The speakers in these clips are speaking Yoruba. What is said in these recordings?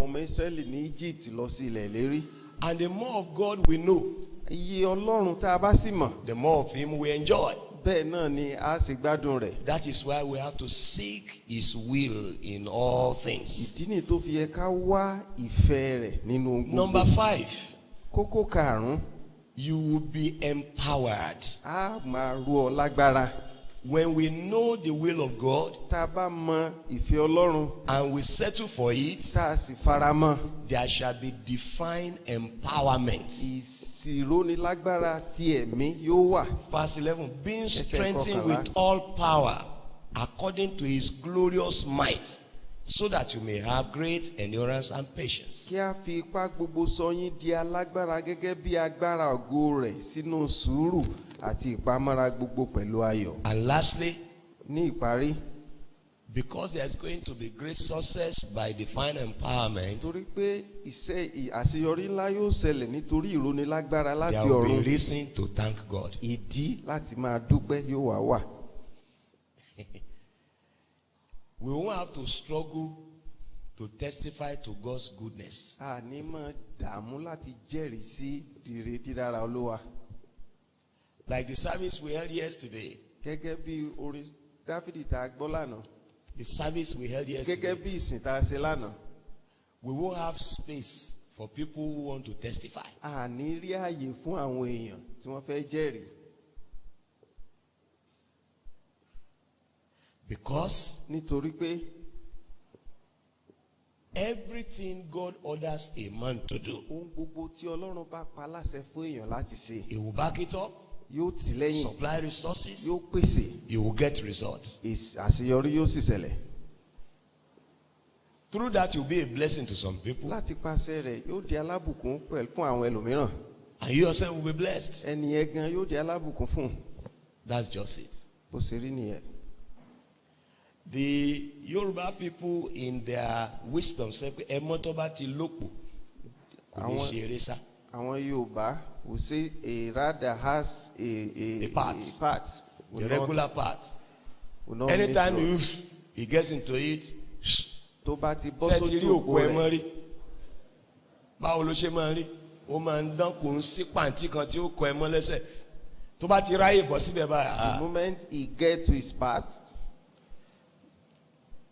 ọmọ Ísírẹ́lì ní Egypt lọ sí ilẹ̀ ìlérí. And the more of God we know, Iye Ọlọ́run tá a bá sì mọ̀, the more of him we enjoy. bẹ́ẹ̀ náà ni a sì gbádùn rẹ̀. That is why we have to seek his will in all things. Ìdí ni tó fi yẹ ká wá ìfẹ́ rẹ̀ nínú gbogbo. Number 5, Kókó karùn-ún, you will be empowered. a máa rú ọ lágbára. When we know the will of God Tá a bá mọ ìfẹ́ Ọlọ́run, and we settle for it, tá a sì fara mọ́, there shall be divine empowerment. ìsìrónilágbára ti ẹ̀mí yóò wà. Verse 11, being Ẹsẹ̀ strengthened kọkànlá. with all power according to his glorious might, so that you may have great endurance and patience. Kí a fi ipá gbogbo sọ yín di alágbára gẹ́gẹ́ bí agbára ògo rẹ̀ sínú sùúrù àti ìpamọ́ra gbogbo pẹ̀lú ayọ̀. And lastly, Ní ìparí, because there is going to be great success by divine empowerment, torí pé àṣeyọrí ńlá yóò ṣẹlẹ̀ nítorí ìrónilágbára láti there will be ọ̀run, reason to thank God. ìdí láti máa dúpẹ́ yóò wá wà. We won't have to struggle to testify to God's goodness. A ní máa dààmú láti jẹ́rìí sí rere dídára Olúwa. Like the service we held yesterday. Gẹ́gẹ́ bí orin Dáfídì tá a gbọ́ lánàá, The service we held gẹ́gẹ́ yesterday. bí ìsìn tá a ṣe lánàá, We won't have space for people who want to testify. a ní rí ààyè fún àwọn èèyàn tí wọ́n fẹ́ jẹ́rìí. Because Nítorí pé everything God orders a man to do, ohun gbogbo tí Ọlọ́run bá pa láṣẹ fún èèyàn láti ṣe, he will back it up, yóò tì lẹ́yìn, supply resources, yóò pèsè, you will get results. àṣeyọrí yóò sì ṣẹlẹ̀. Through that, you'll be a blessing to some people, Láti pàṣẹ rẹ̀ yóò di alábùkún pẹ̀lú fún àwọn ẹlòmíràn. and you yourself will be blessed. Ẹni yẹn gan yóò di alábùkún fún. That's just it. Bó ṣe rí nìyẹn. The Yoruba people, in their wisdom, say, "Ẹmọ tó bá ti lópò, kò ní ṣe eré sá." Àwọn Yorùbá will say a rat that has a part. will The not- regular part. will not Anytime miss road. he gets into it, Tó bá ti bọ́ ṣé ti rí sójú òkú òpó ẹmọ rẹ̀, rí? Báwo ló ṣe máa rí? Ó máa ń dán kò ń sí pàǹtí kan tí ó kọ ẹmọ lẹ́sẹ̀. Tó bá ti ráyè bọ́ síbẹ̀ the báyà, moment he get to his part,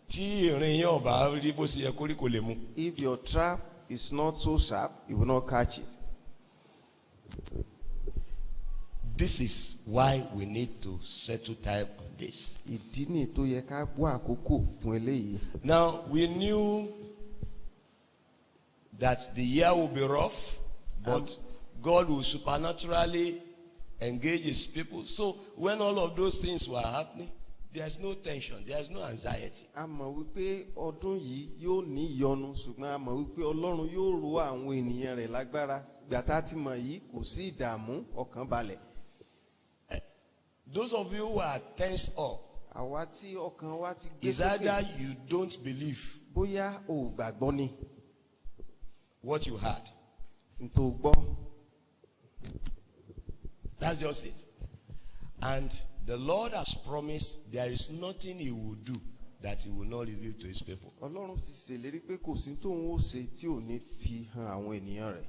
tí ìrìn yẹn ò bá rí bó ṣe yẹ kó rí kò lè mú. if your trap is not so sharp, he will not catch it. This is why we need to settle time on this. Ìdí ni tó yẹ ká wá àkókò fún eléyìí. Now, we knew that the year will be rough, but God will supernaturally engage his people. So when all of those things were happening, there's no tension, there's no anxiety. A mọ̀ wípé ọdún yìí yóò ní ìyọnu, ṣùgbọ́n a mọ̀ wípé Ọlọ́run yóò ro àwọn ènìyàn rẹ̀ lágbára. Gbàtà tí mọ̀ yìí kò sí ìdààmú, ọkàn balẹ̀. Those of you who are tensed up, Àwa tí ọkàn wa ti gbé is either sókè, you don't believe bóyá o ò gbàgbọ́ ni what you heard. n tó gbọ́. That's just it. And the Lord has promised there is nothing he will do that he will not reveal to his people. Ọlọ́run ti ṣèlérí pé kò sí tóun ó ṣe tí ò ní fi hàn àwọn ènìyàn rẹ̀.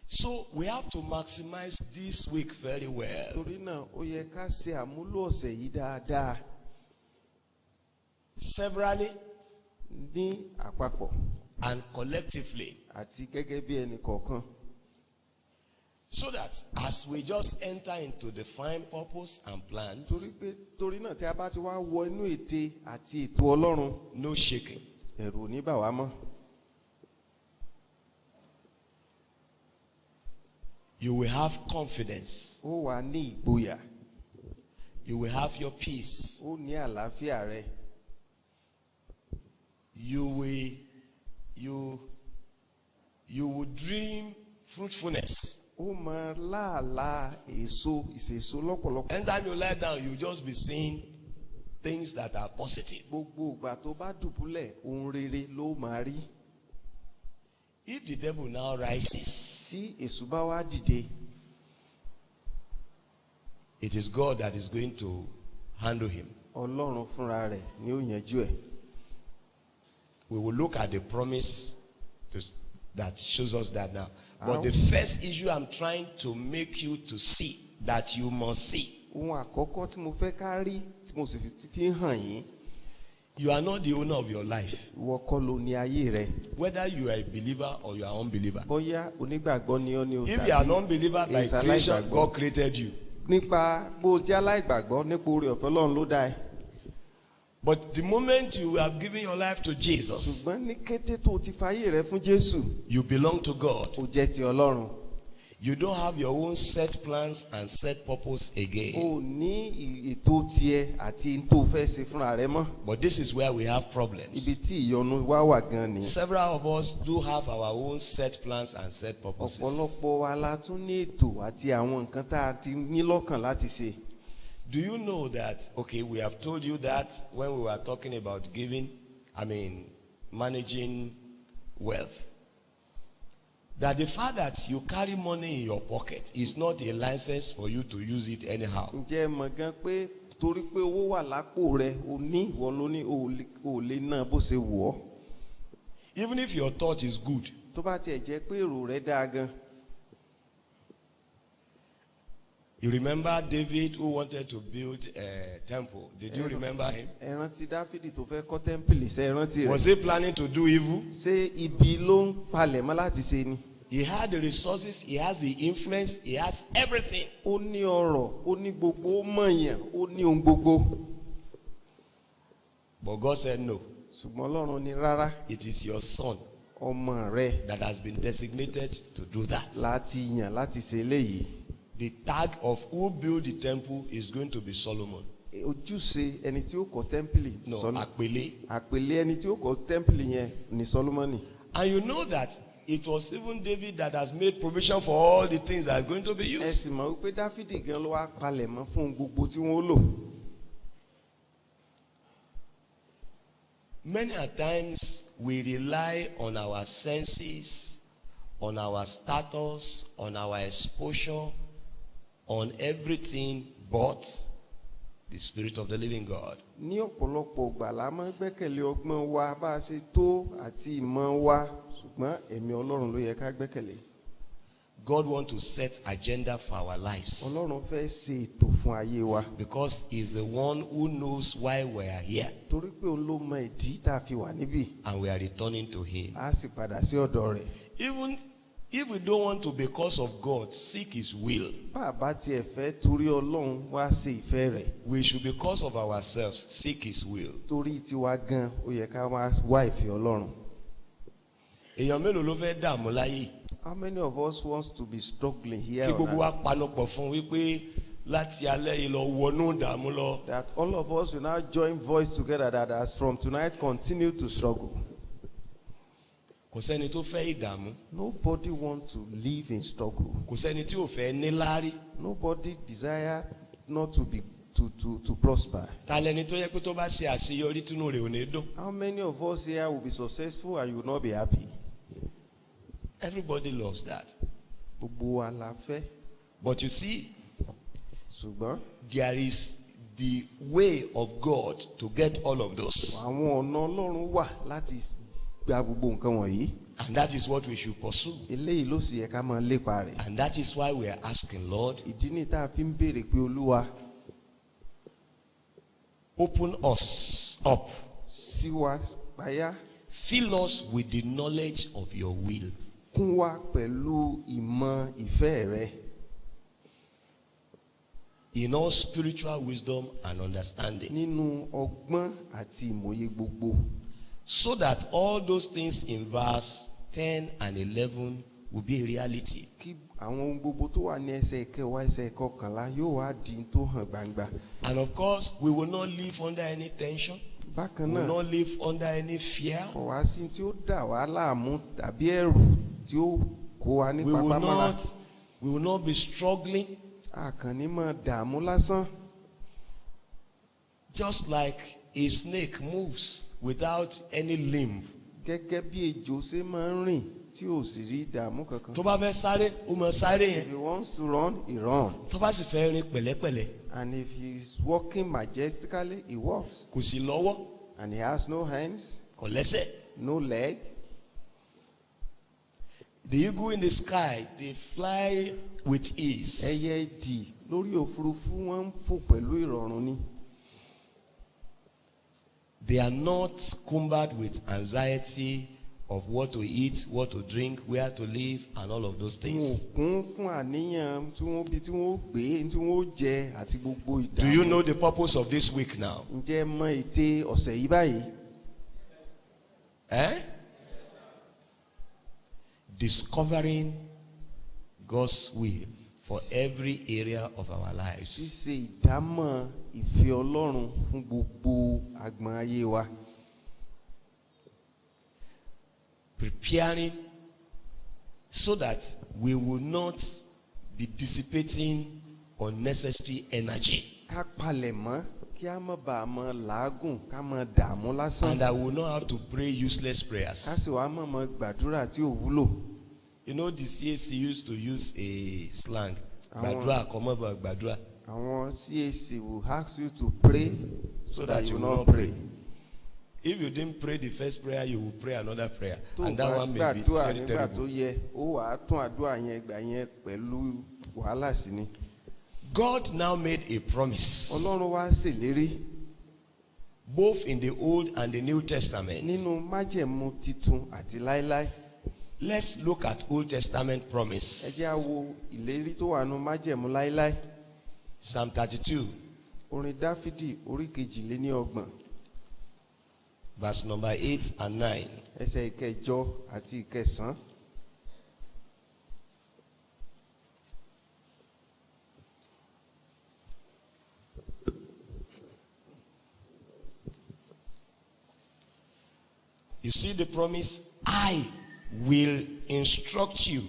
So we have to maximize this week very well. Torí náà ó yẹ ká ṣe àmúlò ọ̀sẹ̀ yìí dáadáa Severally ní àpapọ̀ and collectively, àti gẹ́gẹ́ bí ẹnì kọ̀ọ̀kan. so that as we just enter into the fine purpose and plans, Torí náà tí a bá ti wá wọ inú ète àti ètò Ọlọ́run, no shaking. ẹ̀rù ò ní bà wá mọ́. You will have confidence. Ó wà ní ìgboyà, You will have your peace. ó ní àlàáfíà rẹ̀. You will dream fruitfulness. Ó máa láàlá ìsèso lọ́pọ̀lọpọ̀. Anytime you lie down, you just be seeing things that are positive. Gbogbo ìgbà tó bá dùbúlẹ̀, ohun rere ló máa rí. If the devil now rises, Tí èṣù bá wá dìde, it is God that is going to handle him. Ọlọ́run fúnra rẹ̀ ni ó yanjú ẹ̀. We will look at the promise that shows us that now. But the first issue I'm trying to make you to see, that you must see. Ohun àkọ́kọ́ tí mo fẹ́ ká rí tí mo sì fi hàn yín. You are not the owner of your life. Ìwọ kọ́ ló ní ayé rẹ. Whether you are a believer or you are unbeliever. Bóyá onígbàgbọ́ ni ọ́ ni o tàbí. If you are an unbeliever, by creation, God created you. Nípa bó o jẹ́ aláìgbàgbọ́ nípa oore ọ̀fẹ́ Ọlọ́run ló dá ẹ. But the moment you have given your life to Jesus, ṣùgbọ́n ní kété tó o ti fayé rẹ fún Jésù, you belong to God. o jẹ́ ti Ọlọ́run. You don't have your own set plans and set purpose again. O ní ètò tiẹ̀ àti tó fẹ́ ṣe fúnra rẹ mọ́. But this is where we have problems. Ibi tí ìyọnu wá wà gan ni. Several of us do have our own set plans and set purposes. Ọ̀pọ̀lọpọ̀ wa la tún ní ètò àti àwọn nǹkan tá a ti ní lọ́kàn láti ṣe. Do you know that, okay, we have told you that when we were talking about giving, managing wealth, that the fact that you carry money in your pocket is not a license for you to use it anyhow. Ǹjẹ́ mọ̀ gan pé torí pé owó wà lápò rẹ, o ní ìwọ ló ní o lè ná bó ṣe wù ọ́. Even if your thought is good. Tó bá tiẹ̀ jẹ́ pé èrò rẹ dáa gan. You remember David who wanted to build a temple? Did you remember him? Ẹ rántí Dáfídì tó fẹ́ kọ́ tẹ́ḿpìlì, ṣé ẹ rántí rẹ̀? Was he planning to do evil? Ṣé ibi ló ń palẹ̀ mọ́ láti ṣe ni? He had the resources, he has the influence, he has everything. Ó ní ọrọ̀, ó ní gbogbo, ó mọ̀yàn, ó ní ohun gbogbo. But God said no. Ṣùgbọ́n Ọlọ́run ní rárá. It is your son Ọmọ rẹ that has been designated to do that. láti yàn láti ṣe eléyìí. The tag of who built the temple is going to be Solomon. Ojúṣe ẹni tí ó kọ́ tẹ́ḿpìlì. No, àpèlé. Àpèlé ẹni tí ó kọ́ tẹ́ḿpìlì yẹn ni Solomoni. And you know that it was even David that has made provision for all the things that are going to be Ẹ used. sì mọ̀ wípé Dáfídì gan ló wá palẹ̀ mọ́ fún gbogbo tí wọ́n lò. Many a times we rely on our senses, on our status, on our exposure, on everything but the Spirit of the living God. Ní ọ̀pọ̀lọpọ̀ ìgbà la máa ń gbẹ́kẹ̀lé ọgbọ́n wa bá a ṣe tó àti ìmọ̀ wa, ṣùgbọ́n ẹ̀mí Ọlọ́run ló yẹ ká gbẹ́kẹ̀lé. God wants to set agenda for our lives. Ọlọ́run fẹ́ ṣe ètò fún ayé wa. Because he's the one who knows why we are here. Torí pé òun ló mọ ìdí tá a fi wà níbí. And we are returning to him. A sì padà sí ọ̀dọ̀ rẹ̀. Even if we don't want to, because of God, seek his will, Bá a bá tiẹ̀ fẹ́ torí Ọlọ́run wá ṣe ìfẹ́ rẹ̀. we should, because of ourselves, seek his will. Torí tiwa gan, ó yẹ ká wá ìfẹ́ Ọlọ́run. Èèyàn mélòó ló fẹ́ dààmú láyé? How many of us wants to be struggling here Kí on gbogbo wa earth? panupọ̀ fún wípé láti alẹ́ yìí lọ wọnú dààmú lọ. That all of us will now join voice together that as from tonight continue to struggle. Kò sẹ́ni tó fẹ́ ìdààmú. Nobody wants to live in struggle. Kò sẹ́ni tí ò fẹ́ níláárí. Nobody desire not to be to prosper. Ta lẹni tó yẹ pé tó bá ṣe àṣeyọrí tínú rẹ̀ ò ní dùn? How many of us here will be successful and you will not be happy? Everybody loves that. Gbogbo wa la fẹ́. But you see, Ṣùgbọ́n there is the way of God to get all of those. àwọn ọ̀nà Ọlọ́run wà láti gba gbogbo nǹkan wọ̀nyí. And that is what we should pursue. Eléyìí ló sì yẹ ká máa lépa rẹ̀. And that is why we are asking, Lord, Ìdí ni tá a fi ń béèrè pé Olúwa open us up. ṣí wa payá, Fill us with the knowledge of your will. kún wa pẹ̀lú ìmọ̀ ìfẹ́ rẹ. In all spiritual wisdom and understanding. Nínú ọgbọ́n àti ìmọ̀ye gbogbo. So that all those things in verse 10 and 11 will be a reality. Kí àwọn ohun gbogbo tó wà ní ẹsẹ̀ kẹwàá ẹsẹ̀ kọkànlá yóò wá di tó hàn gbangba. And of course, we will not live under any tension. Bákan We will náà, not live under any fear. kò wá sí tí ó dà wá láàmú tàbí ẹ̀rù tí ó kó wa ní We will pápámọ́ra. not be struggling. Àkànní máa dààmú lásán. Just like a snake moves without any limb. Gẹ́gẹ́ bí ejò ṣe máa ń rìn tí ò sì rí ìdààmú kankan. Tó bá fẹ́ sáré, ó máa sáré If yẹn. he wants to run, he run. Tó bá sì fẹ́ rìn pẹ̀lẹ́pẹ̀lẹ́, And if he's walking majestically, he walks. kò sí lọ́wọ́, And he has no hands, kò lẹ́sẹ̀. no leg. The eagle in the sky, they fly with ease. Ẹyẹ idì lórí òfurufú wọ́n ń fò pẹ̀lú ìrọ̀rùn ni. They are not cumbered with anxiety of what to eat, what to drink, where to live, and all of those things. Wọn ò kún fún àníyàn tí wọ́n bí tí wọ́n gbé tí wọ́n jẹ àti gbogbo ìdààmú. Do you know the purpose of this week now? Ǹjẹ́ mọ ète ọ̀sẹ̀ yìí báyìí? Discovering God's will for every area of our lives. Ṣíṣe ìdámọ̀ ìfẹ́ Ọlọ́run fún gbogbo àgbọ̀n ayé wa. Preparing so that we will not be dissipating unnecessary energy. Ká palẹ̀ mọ́ kí a má bàa mọ làágùn ká má dààmú lásán. And I will not have to pray useless prayers. Ká sì wá mọ̀ gbàdúrà tí ò wúlò. You know, the CAC used to use a slang. Gbàdúrà kò mọ̀ bá gbàdúrà. Àwọn CAC will ask you to pray so that you will not pray. If you didn't pray the first prayer, you will pray another prayer. And Tó that bá one may be gbàdúrà very nígbà terrible. tó yẹ, ó wàá tún àdúrà yẹn gbà yẹn pẹ̀lú wàhálà sí ni. God now made a promise, Ọlọ́run wá ṣèlérí both in the Old and the New Testament. nínú májẹ̀mú titun àti láéláé. Let's look at Old Testament Ẹ promise. jẹ́ á wo ìlérí tó wà nínú májẹ̀mú láéláé. Psalm 32, Orin Dáfídì orí 32, verse number 8 and 9. ẹsẹ̀ ìkẹjọ àti ìkẹsàn. You see the promise? I will instruct you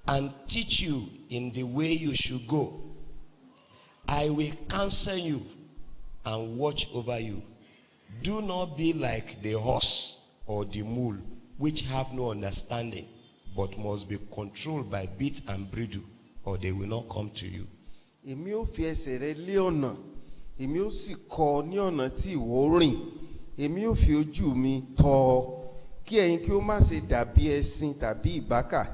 and teach you in the way you should go. I will counsel you and watch over you. Do not be like the horse or the mule, which have no understanding, but must be controlled by bit and bridle, or they will not come to you. Èmi ó fi ẹsẹ̀ rẹ lé ọ̀nà, èmi ó sì kọ́ ọ ní ọ̀nà tí ìwọ rìn. Èmi ó fi ojú mi tọ́ ọ, kí ẹ̀yin kí ó má ṣe dàbí ẹṣin tàbí ìbákà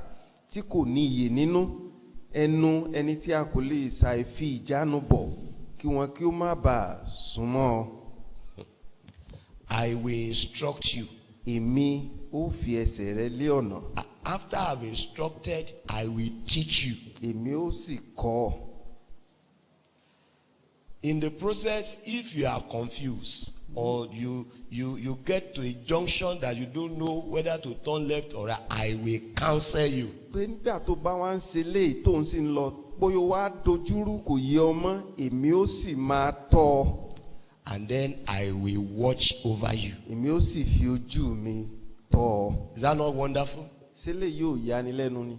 tí kò ní iyè nínú, ẹnu ẹni tí a kò lè ṣàì fi ìjánu bọ̀, kí wọn kí ó má bàa súnmọ́ ọ. I will instruct you. Èmi ó fi ẹsẹ̀ rẹ lé ọ̀nà. After I've instructed, I will teach you. Èmi ó sì kọ́ ọ. In the process, if you are confused or you get to a junction that you don't know whether to turn left or right, I will counsel you. Pé nígbà tó bá wá ń ṣe léyìí tó ń sì ń lọ, bóyá wá dojúrú kò yé ọ mọ́, èmi ó sì máa tọ́ ọ. And then I will watch over you. Èmi ó sì fi ojú mi tọ́ ọ. Is that not wonderful? Ṣé lè yóò yani lẹ́nu ni?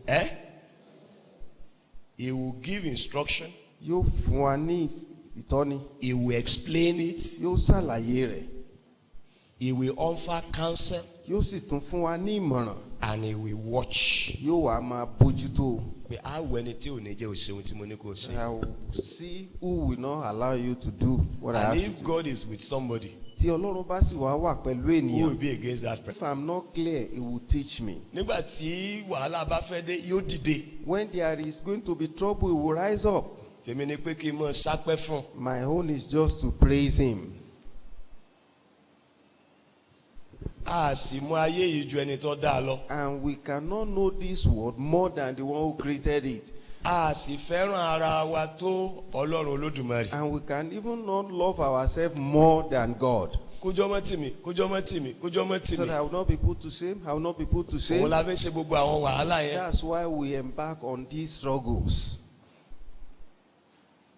He will give instruction. Yóò fún wa ní ìtọ́ni. He will explain it. Yóò ṣàlàyé rẹ̀. He will offer counsel. Yóò sì tún fún wa ní ìmọ̀ràn. And he will watch. Yóò wá máa bójútó. Pé á wọ ẹni tí ò ní jẹ́ òṣèlú tí mo ní kó ṣe. I will see who will not allow you to do what I And ask you if to. God is with somebody, Tí Ọlọ́run bá sì wá wà pẹ̀lú who will ènìyàn. be against that If person? I'm not clear, he will teach me. Nígbà tí wàhálà bá fẹ́ dé, yóò dìde. When there is going to be trouble, he will rise up. Tèmi ni pé kí n mọ̀ sápẹ́ fún. My own is just to praise him. A sì mú ayé yìí ju ẹni tó dá lọ. And we cannot know this world more than the one who created it. A sì fẹ́ràn ara wa tó Ọlọ́run Olódùmarè. And we can even not love ourselves more than God. Kójọ́ mọ́ tì mí, kójọ́ mọ́ tì mí, kójọ́ mọ́ tì So mí. that I will not be put to shame. I will not be put to Òun shame. la fi ṣe gbogbo àwọn wàhálà yẹn. That's why we embark on these struggles.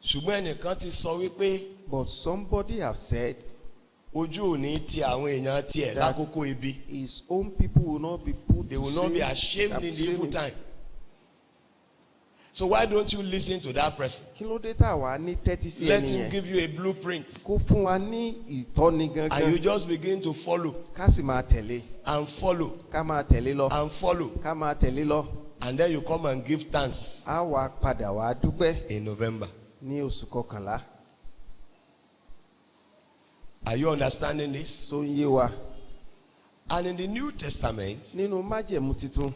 Ṣùgbọ́n ẹnìkan ti sọ wípé But somebody have said ojú ò ní ti àwọn èèyàn tiẹ̀ That- lákòókò ibi. his own people will not be put They to will shame. not be ashamed in the evil Shame. time. So why don't you listen to that person? Kí ló dé tá a wà ní tẹ́tí sí Let ẹni him yẹn? give you a blueprint. Kó fún wa ní ìtọ́ni And you gangan. just begin to follow Ká sì máa tẹ̀lé. and follow Ká máa tẹ̀lé lọ. and follow. Ká máa tẹ̀lé lọ. And then you come and give thanks A wá padà wá dúpẹ́ in November. ní oṣù kọkànlá. Are you understanding this? So ń yé wa. And in the New Testament, nínú májẹ̀mú titun,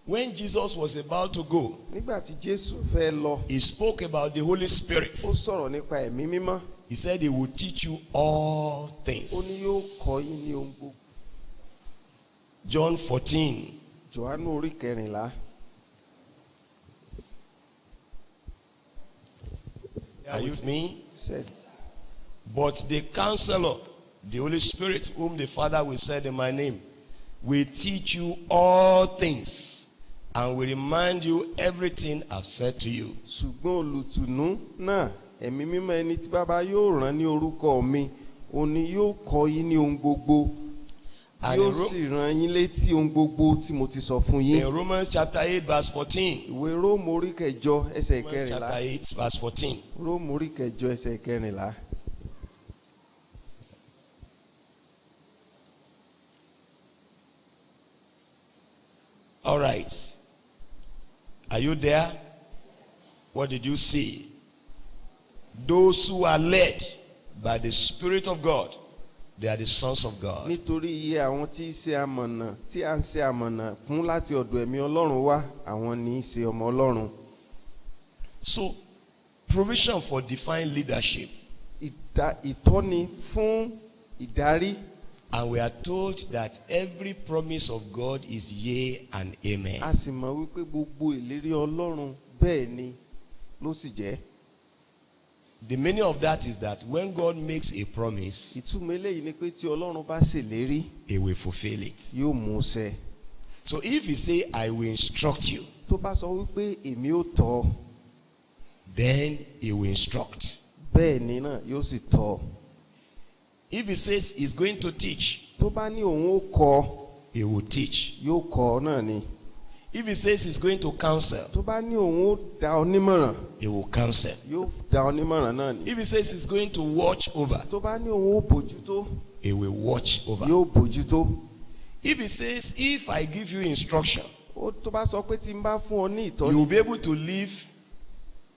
when Jesus was about to go, nígbà tí Jésù fẹ́ lọ, he spoke about the Holy Spirit. ó sọ̀rọ̀ nípa ẹ̀mí mímọ́. He said he will teach you all Ó ní things. yóò kọ́ yín ní ohun gbogbo. John 14. Jòhánù orí 14. Are you with me? Set. But the Counselor, the Holy Spirit, whom the Father will send in my name, will teach you all things and will remind you everything I've said to you. Ṣùgbọ́n olùtùnú náà, ẹ̀mí mímọ́ ẹni tí bàbá yóò rán ní orúkọ mi, òun ni yóò kọ́ yín ní ohun gbogbo, yóò sì rán yín létí ohun gbogbo tí mo ti sọ fún yín. In Romans chapter 8 verse 14. Ìwé Róòmù orí 8 ẹsẹ̀ Romans 14. chapter 8 verse 14. Róòmù orí 8 ẹsẹ̀ 14. All right. Are you there? What did you see? Those who are led by the Spirit of God, they are the sons of God. Nítorí iye àwọn tí í ṣe amọ̀nà tí à ń ṣe amọ̀nà fún láti ọ̀dọ̀ ẹ̀mí Ọlọ́run wá, àwọn ní í ṣe ọmọ Ọlọ́run. So, provision for divine leadership. Ìtọ́ni fún ìdarí. And we are told that every promise of God is yea and amen. A sì mọ̀ wípé gbogbo ìlérí Ọlọ́run bẹ́ẹ̀ ni ló sì jẹ́. The meaning of that is that when God makes a promise, Ìtumọ̀ eléyìí ni pé tí Ọlọ́run bá ṣèlérí, he will fulfill it. yóò mú ṣẹ. So if he say, I will instruct you, Tó bá sọ wípé èmi ó tọ́, then he will instruct. bẹ́ẹ̀ ni náà yóò sì tọ́. If he says he's going to teach, Tó bá ní òun ó kọ́, he will teach. yóò kọ́ náà ni. If he says he's going to counsel, Tó bá ní òun ó dá ọ nímọ̀ràn, he will counsel. yóò dá ọ nímọ̀ràn náà ni. If he says he's going to watch over, Tó bá ní òun ó bójútó, he will watch over. yóò bójútó. If he says, if I give you instruction, Tó bá sọ pé tí n bá fún ọ ní you ìtọ́ni, will be able to live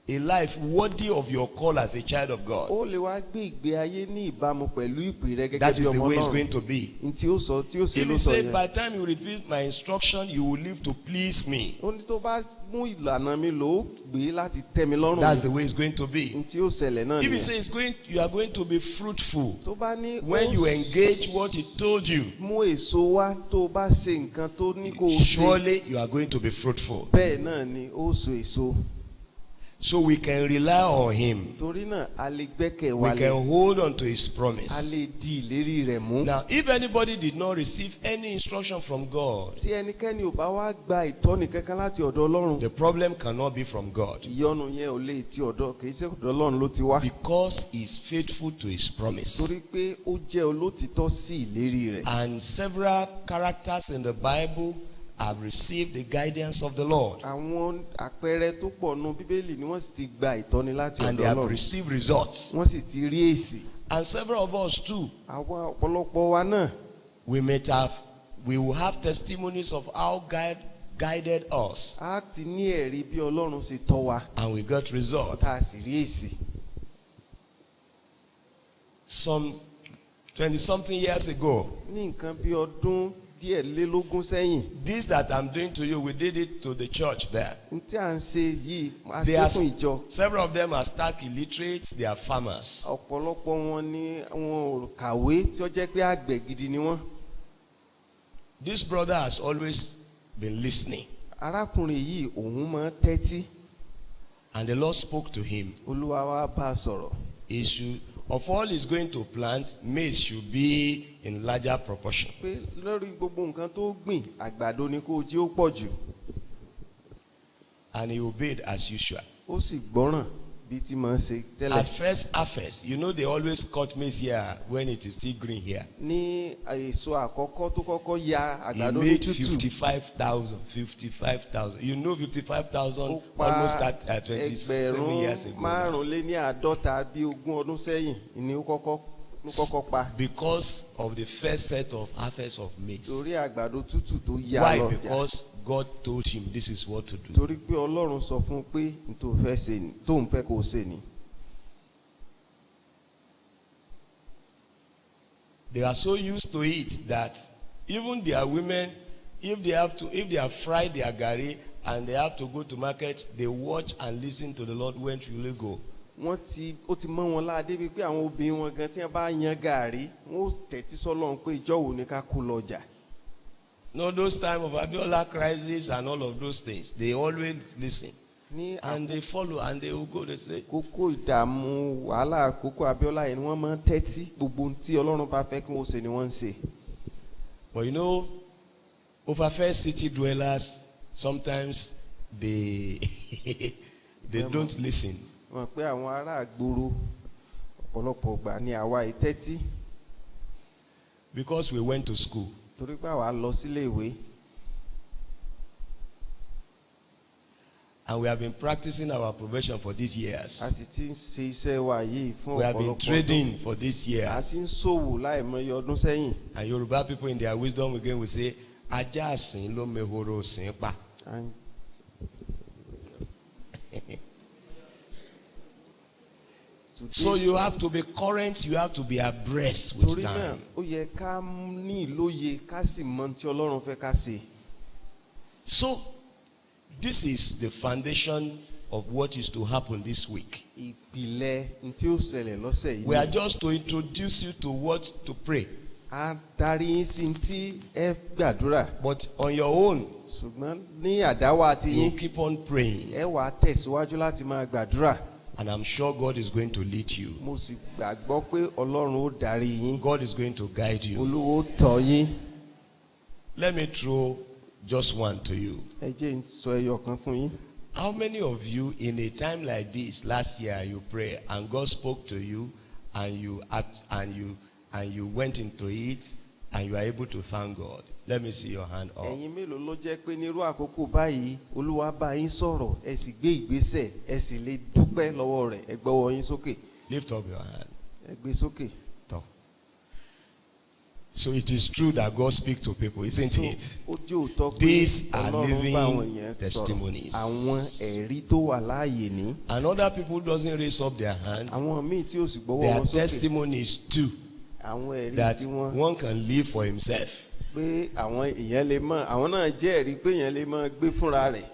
a life worthy of your call as a child of God. ó lè wá gbé ìgbé ayé ní ìbámu pẹ̀lú ìpè rẹ gẹ́gẹ́ That bí is the ọmọ way it's Ọlọ́run. going to be. Ní tí ó sọ tí ó ṣe If ló he sọ said, yẹn. by the time you reveal my instruction, you will live to please me. Ó ní tó bá mú ìlànà mi lò ó gbé láti tẹ́ mi lọ́rùn. That's the way it's going to be. Ní tí ó ṣẹlẹ̀ náà If he nìyẹn. says you are going to be fruitful Tó bá ní when ó you engage what he told you, mú èso wá tó bá ṣe nǹkan tó ní kó o ṣe, surely you are going to be fruitful. bẹ́ẹ̀ náà ni ó so èso. So we can rely on him. Torí náà a lè gbẹ́kẹ̀ We wálé, can hold on to his a promise. lè di ìlérí rẹ̀ mú. Now, if anybody did not receive any instruction from God, Tí ẹnikẹ́ni ò bá wá gba ìtọ́ni kankan láti ọ̀dọ̀ Ọlọ́run, the problem cannot be from God, ìyọnu yẹn ò lè ti ọ̀dọ̀ kì í ṣe ọ̀dọ̀ Ọlọ́run ló ti wá. because he's faithful to his promise. Torí pé ó jẹ́ olótìtọ́ sí ìlérí rẹ̀. And several characters in the Bible have received the guidance of the Lord, Àwọn àpẹẹrẹ tó pọ̀ nù Bíbélì ni wọ́n sì ti gba ìtọ́ni láti and they ọ̀dọ̀ have Ọlọ́run. received results. Wọ́n sì ti rí èsì. And several of us too, Àwọn ọ̀pọ̀lọpọ̀ wa náà, we will have testimonies of how God guided us, a ti ní ẹ̀rí bí Ọlọ́run ṣe tọ́ wa, and we got results. tá a sì rí èsì. Some 20-something years ago, Ní nǹkan bí ọdún díẹ̀ lélógún sẹ́yìn, this that I'm doing to you, we did it to the church there. ní tí à ń ṣe yìí, a They ṣe are, fún ìjọ. several of them are stark illiterates, they are farmers. Ọ̀pọ̀lọpọ̀ wọn ni wọn ò kàwé tí ó jẹ́ pé àgbẹ̀ gidi ni wọ́n. This brother has always been listening, Arákùnrin yìí òun máa ń tẹ́tí. and the Lord spoke to him. Olúwa wa bá a sọ̀rọ̀. He should, of all he's going to plant, maize should be in larger proportion. Pé lórí gbogbo nǹkan tó gbìn, àgbàdo ni kó jí ó pọ̀ jù. And he obeyed as usual. Ó sì gbọ́ràn bí tí máa ń ṣe tẹ́lẹ̀. At first harvest, you know they always cut maize here when it is still green here. Ní èso àkọ́kọ́ tó kọ́kọ́ ya He àgbàdo ní made tútù. 55,000. You know 55,000 Ó pa almost at 27 years ẹgbẹ̀rún ago. márùnléníàádọ́ta bí ogún ọdún sẹ́yìn ni ó kọ́kọ́ pa. Because of the first set of harvest of maize. Torí àgbàdo tútù tó ya Why? lọ́jà. Because God told him this is what to do. Torí pé Ọlọ́run sọ fún un pé n tó ń fẹ́ kó o ṣe ni. They are so used to it that Even their women, if they have fried their gari and they have to go to market, they watch and listen to the Lord when will they go. Ó ti mọ́ wọn láàdé bíi pé àwọn obìnrin wọn gan tí wọ́n bá yan gàrí wọ́n ó tẹ́tí sọ́lọ́run pé ìjọ́ wo ni ká kó lọ́jà. No, those time of Abiola crisis and all of those things, they always listen. And they follow and they will go, they say. Kókó ìdààmú wàhálà àkókò Abiola yẹn ni wọ́n máa ń tẹ́tí gbogbo tí Ọlọ́run bá fẹ́ kí wọ́n ṣe ni wọ́n ń ṣe. But you know, overfed city dwellers, sometimes they don't listen. Wọ́n pé àwọn ará àgbòrò ọ̀pọ̀lọpọ̀ gbà ní àwa ìtẹ́tí. Because we went to school. Torí pé àwa lọ sílé ìwé. And we have been practicing our profession for these years. A sì ti ń ṣe iṣẹ́ wa yìí fún ọ̀pọ̀lọpọ̀ ọdún. We have been trading for these years. A ti ń ṣòwò láìmọye ọdún sẹ́yìn. And Yoruba people in their wisdom again will say, Ajá àsìn ló mehoro sìn pa. So you have to be current, you have to be abreast with time. Ó yẹ ká ní ìlóye ká sì mọ tí Ọlọ́run fẹ́ ká ṣe. So this is the foundation of what is to happen this week. Ìpìlẹ̀ tí ó ṣẹlẹ̀ lọ́sẹ̀ yìí. We are just to introduce you to what to pray. A darí yín sí tí ẹ gbàdúrà. But on your own, ṣùgbọ́n ní àdáwà ti yín, you keep on praying. Ẹ wá tẹ̀síwájú láti máa gbàdúrà. And I'm sure God is going to lead you. Mo sì gbàgbọ́ pé Ọlọ́run ó darí yín. God is going to guide you. Olúwa ó tọ́ yín. Let me throw just one to you. Ẹ jẹ́ n sọ ẹyọ kan fún yín. How many of you in a time like this last year you pray and God spoke to you and you went into it and you are able to thank God? Let me see your hand up. Ẹ̀yin mélòó ló jẹ́ pé nírú àkókò báyìí Olúwa bá yín sọ̀rọ̀ ẹ sì gbé ìgbésẹ̀ ẹ sì lè dúpẹ́ lọ́wọ́ rẹ̀ ẹ gbọ́wọ́ yín sókè. Lift up your hand. Ẹ gbé sókè. So it is true that God speaks to people, isn't it? Ó jẹ́ òótọ́ pé These are Ọlọ́run bá àwọn living èèyàn sọ̀rọ̀. testimonies. Àwọn ẹ̀rí tó wà láàyè ní. And other people doesn't raise up their hand. Àwọn míì tí ò sì gbọ́wọ́ Their wọn sókè. testimonies too. Àwọn ẹ̀rí That tí wọ́n. one can live for himself. Pé àwọn èèyàn lè mọ̀ àwọn náà jẹ́ ẹ̀rí pé èèyàn lè mọ̀ gbé fúnra rẹ̀.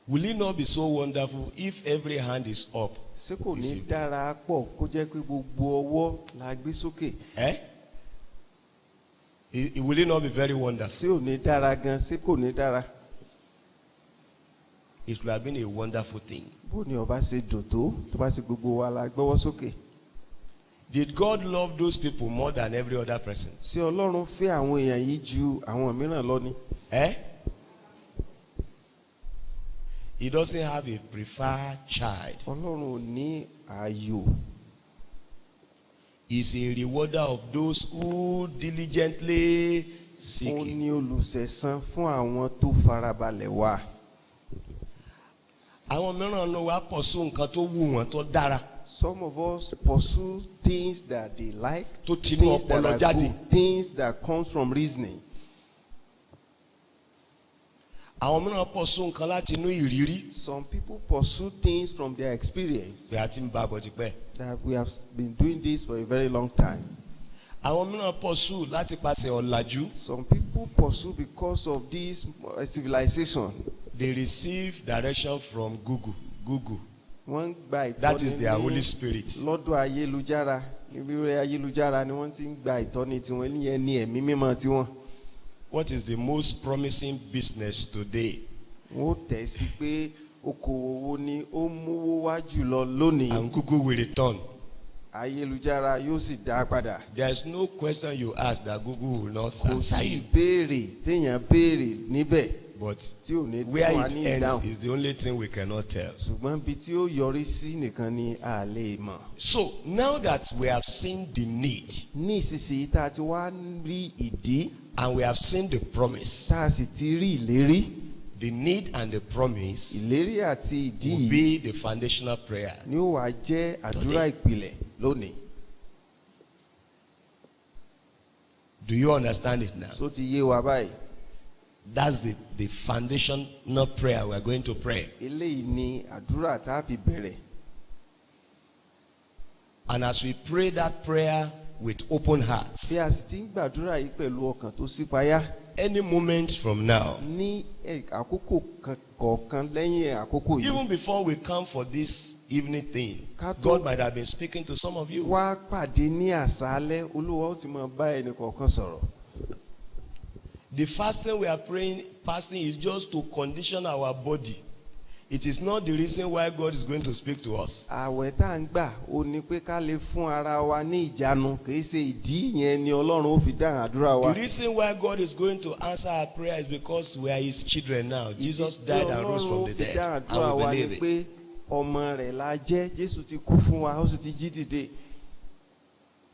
Will it not be so wonderful if every hand is up? Ṣé kò ní dára pọ̀ kó jẹ́ pé gbogbo ọwọ́ la gbé sókè? Will it not be very wonderful? Ṣé ò ní dára gan? Ṣé kò ní dára? It would have been a wonderful thing. Bó ni ọba ṣe dùn tó bá ṣe gbogbo wa la gbọ́wọ́ sókè. Did God love those people more than every other person? Ṣé Ọlọ́run fẹ́ àwọn èèyàn yìí ju àwọn mìíràn lọ ni? He doesn't have a preferred child. Ọlọ́run ò ní ààyò. He's a rewarder of those who diligently seek Ó him. ní olùsẹ̀san fún àwọn tó farabalẹ̀ wá. Àwọn mìíràn ló wá pọ̀ sí nǹkan tó wù wọ́n tó dára. Some of us pursue things that they like, Tó tinú things that ọpọlọ are jáde. good, things that comes from reasoning. Àwọn mìíràn pọ̀ sí nǹkan láti inú ìrírí. Some people pursue things from their experience. Bí a ti ń bá bọ̀ tipẹ́. That we have been doing this for a very long time. Àwọn mìíràn pọ̀ sí láti pàṣẹ ọ̀làjú. Some people pursue because of this civilization. They receive direction from Google. Wọ́n gba ìtọ́ni That is their Holy Spirit. lọ́dọ̀ ayélujára. Níbi ayélujára ni wọ́n ti ń gba ìtọ́ni tiwọn ní ẹni ẹ̀mí mímọ́ tiwọn. What is the most promising business today? Wọ́n tẹ̀ sí pé okòwò wo ni ó múwó wá jùlọ lónìí. And Google will return. Ayélujára yóò sì dá padà. There is no question you ask that Google will not Kò answer sí you. ìbéèrè téèyàn béèrè níbẹ̀ But tí ò ní where fún wa it ní ends ìdáhùn. is the only thing we cannot tell. Ṣùgbọ́n bí tí ó yọrí sí nìkan ni a lè mọ̀. So now that we have seen the need Ní ìsinsìnyí tá a ti wá rí ìdí and we have seen the promise, tá a sì ti rí ìlérí. the need and the promise Ìlérí àti ìdí will yìí be the foundational prayer. ni ó wá jẹ́ àdúrà ìpìlẹ̀ lónìí. Do you understand it now? Só ti yé wa báyìí. That's the foundational prayer we are going to pray. Eléyìí ni àdúrà tá a fi bẹ̀rẹ̀. And as we pray that prayer, with open hearts. bí a sì ti ń gbàdúrà yìí pẹ̀lú ọkàn tó ṣípayá Any moment from now, ní àkókò kọ̀ọ̀kan lẹ́yìn àkókò yìí. even before we come for this evening thing, Ká tó- God might have been speaking to some of you. wá pàdé ní àṣálẹ́ olúwa ó ti máa bá ẹnì kọ̀ọ̀kan sọ̀rọ̀. The fasting we are praying, fasting is just to condition our body. It is not the reason why God is going to speak to us. àwẹ̀ tá à ń gbà ó ní pé ká lè fún ara wa ní ìjánu kì í ṣe ìdí yẹn ni ọlọ́run ó fi dáhùn àdúrà wa. The reason why God is going to answer our prayer is because we are His children now. Jesus Ìdí tí died and rose from the Ọlọ́run ó fi dead, dáhùn àdúrà and we wa ni believe pé it. ọmọ rẹ̀ la jẹ́ Jésù ti kú fún wa ó sì ti jí dìde.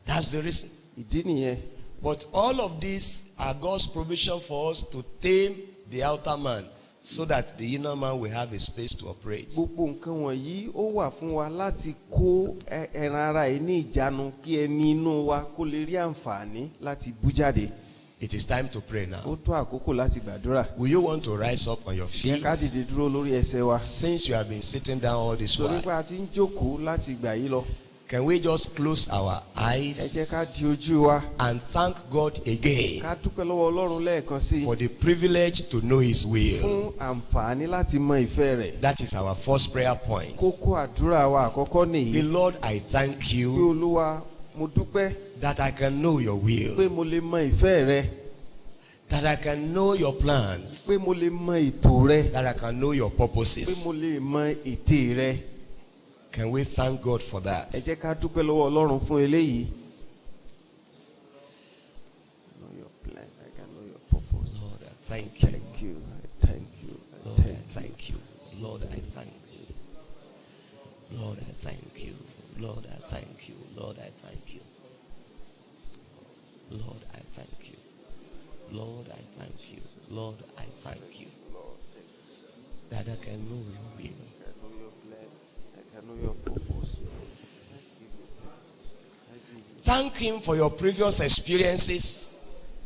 That's the reason. ìdí nìyẹn. But all of these are God's provision for us to tame the outer man, so that the inner man will have a space to operate. gbogbo nǹkan wọ̀nyí ó wà fún wa láti kó ẹran ara yìí ní ìjánu kí ẹni inú wa kó lè rí àǹfààní láti bú jáde. It is time to pray now. ó tó àkókò láti gbàdúrà. Will you want to rise up on your jẹ́ feet? ká dìde dúró lórí ẹsẹ̀ wa. Since you have been sitting down all this torí while, pé a ti ń jókòó láti ìgbà yìí lọ. can we just close our ẹ jẹ́ ká di eyes ojú wa. and thank God again ká dúpẹ́ lọ́wọ́ ọlọ́run lẹ́ẹ̀kan sí i for the privilege to know His will? fún àǹfààní láti mọ ìfẹ́ rẹ̀. That is our first prayer point. kókó àdúrà wa àkọ́kọ́ The nìyí. Lord, I thank pé you olúwa mo dúpẹ́ that I can know your pé will, mo lè mọ ìfẹ́ rẹ. that I can know your plans, pé mo lè mọ ètò rẹ. that I can know your pé mo purposes. lè mọ ète rẹ. Can we thank God for ẹ that? jẹ́ ká dúpẹ́ lọ́wọ́ ọlọ́run fún eléyìí. Know your plan, I can know your purpose. Lord, I thank you. Thank you, I thank you, I Lord, I thank you. thank you. Lord, I thank you. Lord, I thank you. Lord, I thank you. Lord, I thank you. Lord, I thank you. Lord, I thank you. Lord, I thank you. That I can know your will. I know your plan, I can know your purpose. Thank Him for your previous experiences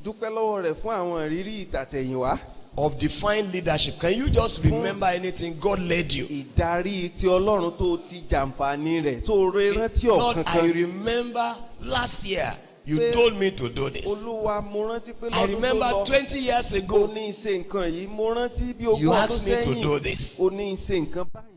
Dúpẹ́ lọ́wọ́ rẹ̀ fún àwọn ìrírí ìtàtẹ̀yìnwá. of divine leadership. Can you just remember anything God led you? Ìdarí ti ọlọ́run tó ti jàǹfààní rẹ̀ tó rẹ rántí Lord, ọ̀kan I kan. remember last year you told me to do this. Olúwa mo rántí pé I lọ́dún tó remember lọ 20 years o ago ní í ṣe nǹkan yìí. Mo rántí bí ogún you ọdún asked me to do sẹ́yìn this. o ní í ṣe nǹkan báyìí.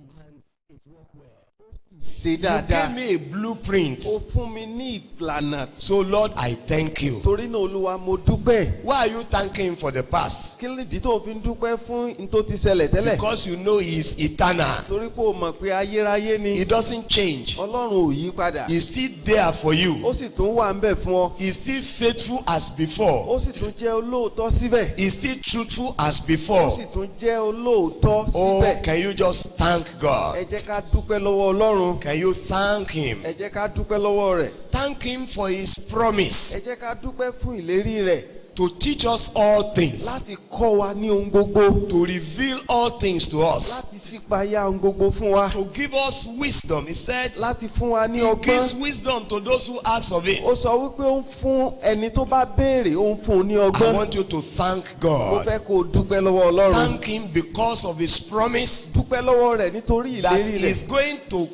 Ṣe You dáadáa. gave me a blueprint. Ó fún mi ní ìlànà. So Lord, I thank you. Torí náà Olúwa mo dúpẹ́. Why are you thanking Him for the past? Kí ló dì tó fi ń dúpẹ́ fún n tó ti ṣẹlẹ̀ tẹ́lẹ̀? Because you know He is eternal. Torí pé o mọ̀ pé ayérayé ni. He doesn't change. Ọlọ́run ò yí padà. He's still there for Ó you. sì tún wà ń bẹ̀ fún ọ. He's still faithful as before. Ó sì tún jẹ́ olóòótọ́ síbẹ̀. He's still truthful as Ó before. sì tún jẹ́ olóòótọ́ Oh, síbẹ̀. can you just thank Ẹ God? jẹ́ ká dúpẹ́ lọ́wọ́ Ọlọ́run. Can you thank Him? Ẹ jẹ́ ká dúpẹ́ lọ́wọ́ rẹ̀. Thank Him for His promise Ẹ jẹ́ ká dúpẹ́ fún ìlérí rẹ̀ to teach us all things, láti kọ́ wa ní ohun gbogbo. to reveal all things to us, Láti ṣípayá ohun gbogbo fún wa. to give us wisdom. He said, Láti fún wa ní He gives ọgbọ́n. wisdom to those who ask of it. Ó sọ wípé ó ń fún ẹni tó bá béèrè ó ń fún un ní I ọgbọ́n. want you to thank Mo God. fẹ́ kó o dúpẹ́ lọ́wọ́ Ọlọ́run. Thank Him because of His promise Dúpẹ́ lọ́wọ́ rẹ̀ nítorí that ìlérí He's rẹ̀ going to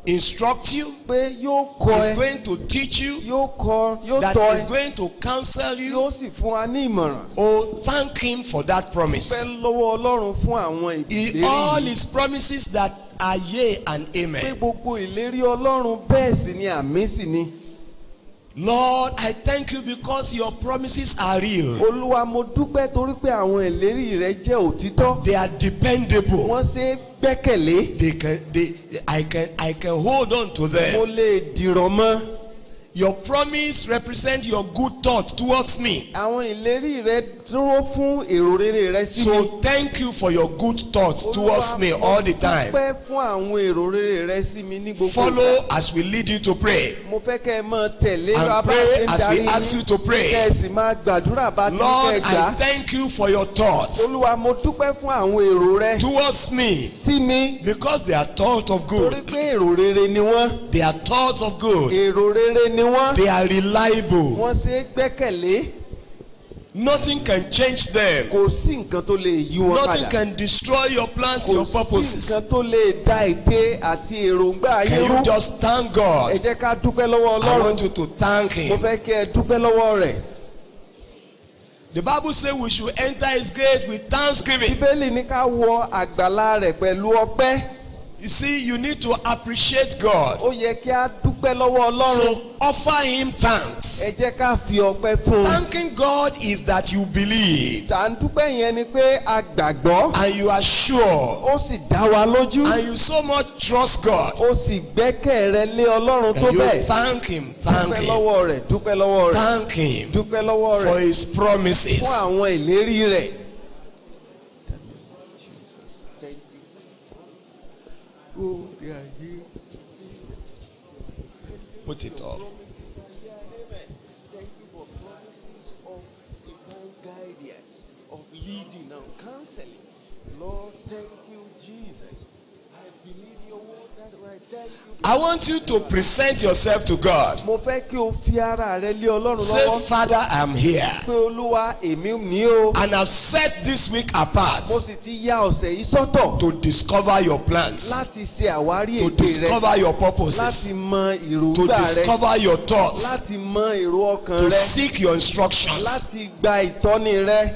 instruct you, pé yóò kọ́ He's ẹ, going to teach you, yóò kọ́, yóò that tọ́ He's ẹ, going to counsel you. yóò sì fún wa ní ìmọ̀ràn. Oh, thank Him for that Dúpẹ́ promise. lọ́wọ́ Ọlọ́run fún àwọn ìlérí All yìí. His promises that are yea and Pé amen. gbogbo ìlérí Ọlọ́run bẹ́ẹ̀ sì ni àmì sì ni. Lord, I thank you because your promises are real. Olúwa mo dúpẹ́ torí pé àwọn ìlérí rẹ̀ jẹ́ òtítọ́. They are dependable. Wọ́n ṣe é gbẹ́kẹ̀lé. I can hold on to Mo them. lè dìrọ̀ mọ́. Your promise represents your good thought towards me. Àwọn ìlérí rẹ̀ dúró fún èrò rere rẹ̀ sí mi. So thank you for your good thoughts towards me all the time. Dúpẹ́ fún àwọn èrò rere rẹ̀ sí mi ní gbogbo ìgbà. Follow as we lead you to pray. Mo fẹ́ kẹ́ ẹ máa tẹ̀lé And bá pray ṣe ń as we darí ask you to pray. kẹ́ ẹ sì máa gbàdúrà bá ti ń kẹ́ Lord, ẹ gbà. I thank you for your thoughts Olúwa mo dúpẹ́ fún àwọn èrò rẹ̀ towards me sí mi because they are thoughts of torí good. pé èrò rere ni wọ́n. They are thoughts of good. Èrò rere ni wọ́n. They are reliable. Wọ́n ṣe é gbẹ́kẹ̀lé. Nothing can change them. kò sí nǹkan tó lè yí wọn Nothing padà. can destroy your plans, kò your sí purposes. nǹkan tó lè dá ète àti èròǹgbà ayé Can rú. you just thank ẹ God? jẹ́ ká dúpẹ́ lọ́wọ́ I Ọlọ́run. want you to thank mo Him. fẹ́ kí ẹ dúpẹ́ lọ́wọ́ rẹ̀. The Bible says we should enter His gate with thanksgiving. Bíbélì ní ká wọ àgbàlá rẹ̀ pẹ̀lú ọpẹ́. You see, you need to appreciate God. ó yẹ kí a dúpẹ́ lọ́wọ́ Ọlọ́run. So offer Him thanks. ẹ jẹ́ ká fi ọpẹ́ fún un. Thanking God is that you believe tà ń dúpẹ́ yẹn ni pé a gbàgbọ́. and you are sure ó sì dá wa lójú. and you so much trust God. ó sì gbẹ́kẹ̀ rẹ lé Ọlọ́run tó And you bẹ́ẹ̀. thank Him, thank dúpẹ́ Him, lọ́wọ́ rẹ̀ dúpẹ́ lọ́wọ́ rẹ̀ thank Him dúpẹ́ lọ́wọ́ for rẹ̀ His promises. fún àwọn ìlérí rẹ̀. Put it off. Thank you for promises of divine guidance, of leading and counseling. Lord, thank you, Jesus. I believe your word that right. Thank you. I want you to present yourself to God. Mo fẹ́ kí o fi ara rẹ lé Ọlọ́run Say, lọ́wọ́. Father, I'm here. Pé Olúwa èmi ní o. And I've set this week apart Mo sì ti ya ọ̀sẹ̀ yìí sọ́tọ̀ to discover your plans, láti ṣe àwárí to ète rẹ, discover your purposes, láti mọ to èròǹgbà rẹ, discover your thoughts, láti mọ èrò ọkàn to rẹ, seek your instructions. láti gba ìtọ́ni rẹ.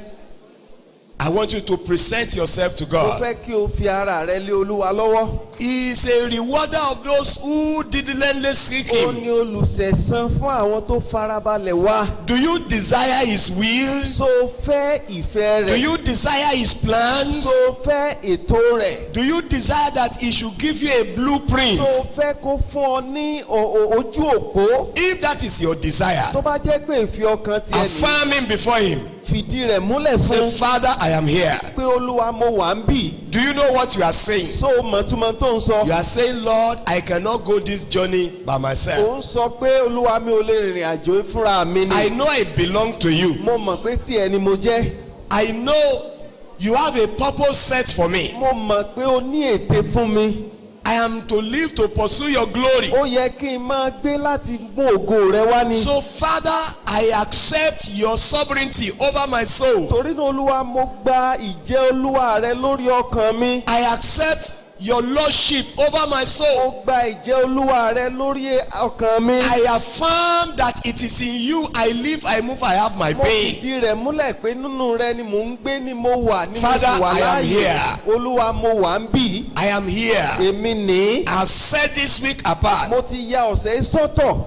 I want you to present yourself to Mo God. fẹ́ kí o fi ara rẹ lé Olúwa lọ́wọ́. He is a rewarder of those who diligently seek Ó Him. ní olùsẹ̀san fún àwọn tó farabalẹ̀ wá. Do you desire His will? So fẹ́ ìfẹ́ Do rẹ̀. you desire His plans? So fẹ́ ètò rẹ̀. Do you desire that He should give you a blueprint? So fẹ́ kó fún ọ ní ojú òpó. If that is your desire, Tó bá jẹ́ pé ìfi ọkàn tiẹ̀ ní. affirm Him before Him. Fìdí rẹ̀ múlẹ̀ Say, fún. Father, I am here. Pé Olúwa mo wà ń bì. Do you know what you are saying? So mọ̀túmọ̀ tó ń sọ. You are saying, Lord, I cannot go this journey by Ó myself. ń sọ pé Olúwa mi ò lè rìnrìn àjò fúnra mi I ni. know I belong to you. Mo mọ̀ pé tiẹ̀ ni mo jẹ́. I know you have a purpose set for me. Mo mọ̀ pé o ní ète fún mi. I am to live to pursue your glory. Ó yẹ kí n máa gbé láti mú ògo rẹ wá ni. So, Father, I accept your sovereignty over my soul. Torí náà Olúwa mo gba ìjẹ́ Olúwa rẹ lórí ọkàn mi. I accept your lordship over my Mo soul. gba ìjẹ́ Olúwa rẹ lórí ọkàn mi. I affirm that it is in you I live, I move, I have my Mo being. fìdí rẹ̀ múlẹ̀ pé nínú rẹ ni mò ń gbé ni mo wà ni mo Father, sì wà I am láàyè. here. Olúwa mo wà ń bì. I am here. Èmi ní. I have set this week apart. Mo ti ya ọ̀sẹ̀ sọ́tọ̀.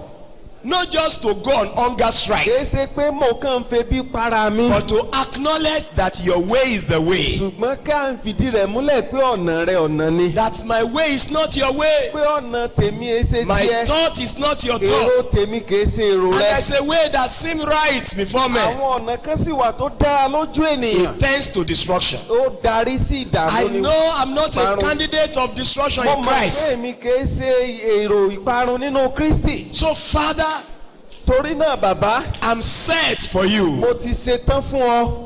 Not just to go on hunger strike, Kìí ṣe pé mo kàn ń febi para mi. but to acknowledge that your way is the way. Ṣùgbọ́n ká ń fìdí rẹ̀ múlẹ̀ pé ọ̀nà rẹ ọ̀nà ni. That my way is not your way. Pé ọ̀nà tèmi ẹ ṣe My tiẹ̀. thought is not your Èrò thought. tèmi kìí ṣe èrò And rẹ. there's a way that seems right before me. Àwọn ọ̀nà kan sì wà tó dára lójú ènìyàn. It tends to destruction. Ó darí sí I ìdààmú ni. know I'm not a Ìparun. candidate of destruction Mo in mọ̀ pé Christ. èmi kìí ṣe èrò ìparun nínú Kristi. So, Father, Torí náà bàbá, I'm set for you. mo ti ṣetán fún ọ.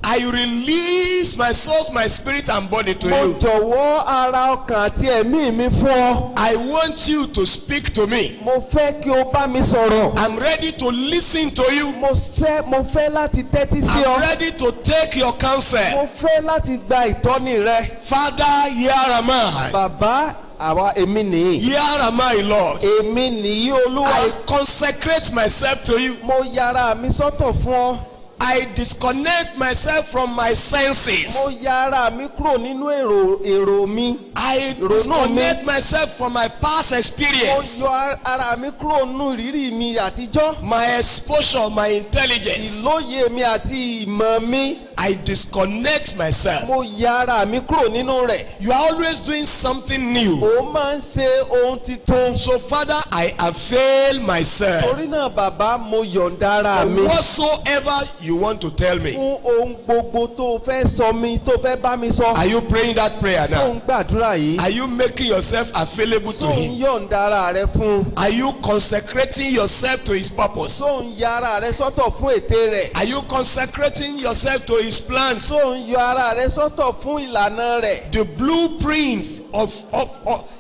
I release my soul, my spirit, and body to Mo you. jọ̀wọ́ ara ọkàn àti ẹ̀mí mi fún ọ. I want you to speak to me. Mo fẹ́ kí o bá mi sọ̀rọ̀. I'm ready to listen to you. Mo fẹ́ láti tẹ́tí sí I'm ọ. ready to take your counsel. Mo fẹ́ láti gba ìtọ́ni rẹ. Father, here am I. Bàbá àwa èmi nìyí. Here am I, Lord. Èmi nìyí Olúwa. I consecrate myself to you. Mo yára mi sọ́tọ̀ fún ọ. I disconnect myself from my senses. Mo yára mi kúrò nínú èrò mi. I Ronú disconnect mi. myself from my past Mo experience. yọ ara mi kúrò nínú ìrírí mi àtijọ́. My exposure, my intelligence. Ìlóye mi àti ìmọ̀ mi. I disconnect myself. Mo yára mi kúrò nínú rẹ̀. You are always doing something new. Ó máa ń ṣe ohun titun. So, Father, I avail myself. Torí náà bàbá mo yọ̀ǹda ara mi. Whatsoever you want to tell me. Fún ohun gbogbo tó o fẹ́ sọ mi tó o fẹ́ bá mi sọ. Are you praying that prayer Tó now? ń gbàdúrà yìí. Are you making yourself available to Tó ń Him? yọ̀ǹda ara rẹ fún. Are you consecrating yourself to His purpose? Tó ń ya ara rẹ sọ́tọ̀ fún ète rẹ̀. Are you consecrating yourself to His plans? Tó ń yọ ara rẹ sọ́tọ̀ fún ìlànà rẹ̀. The blueprints of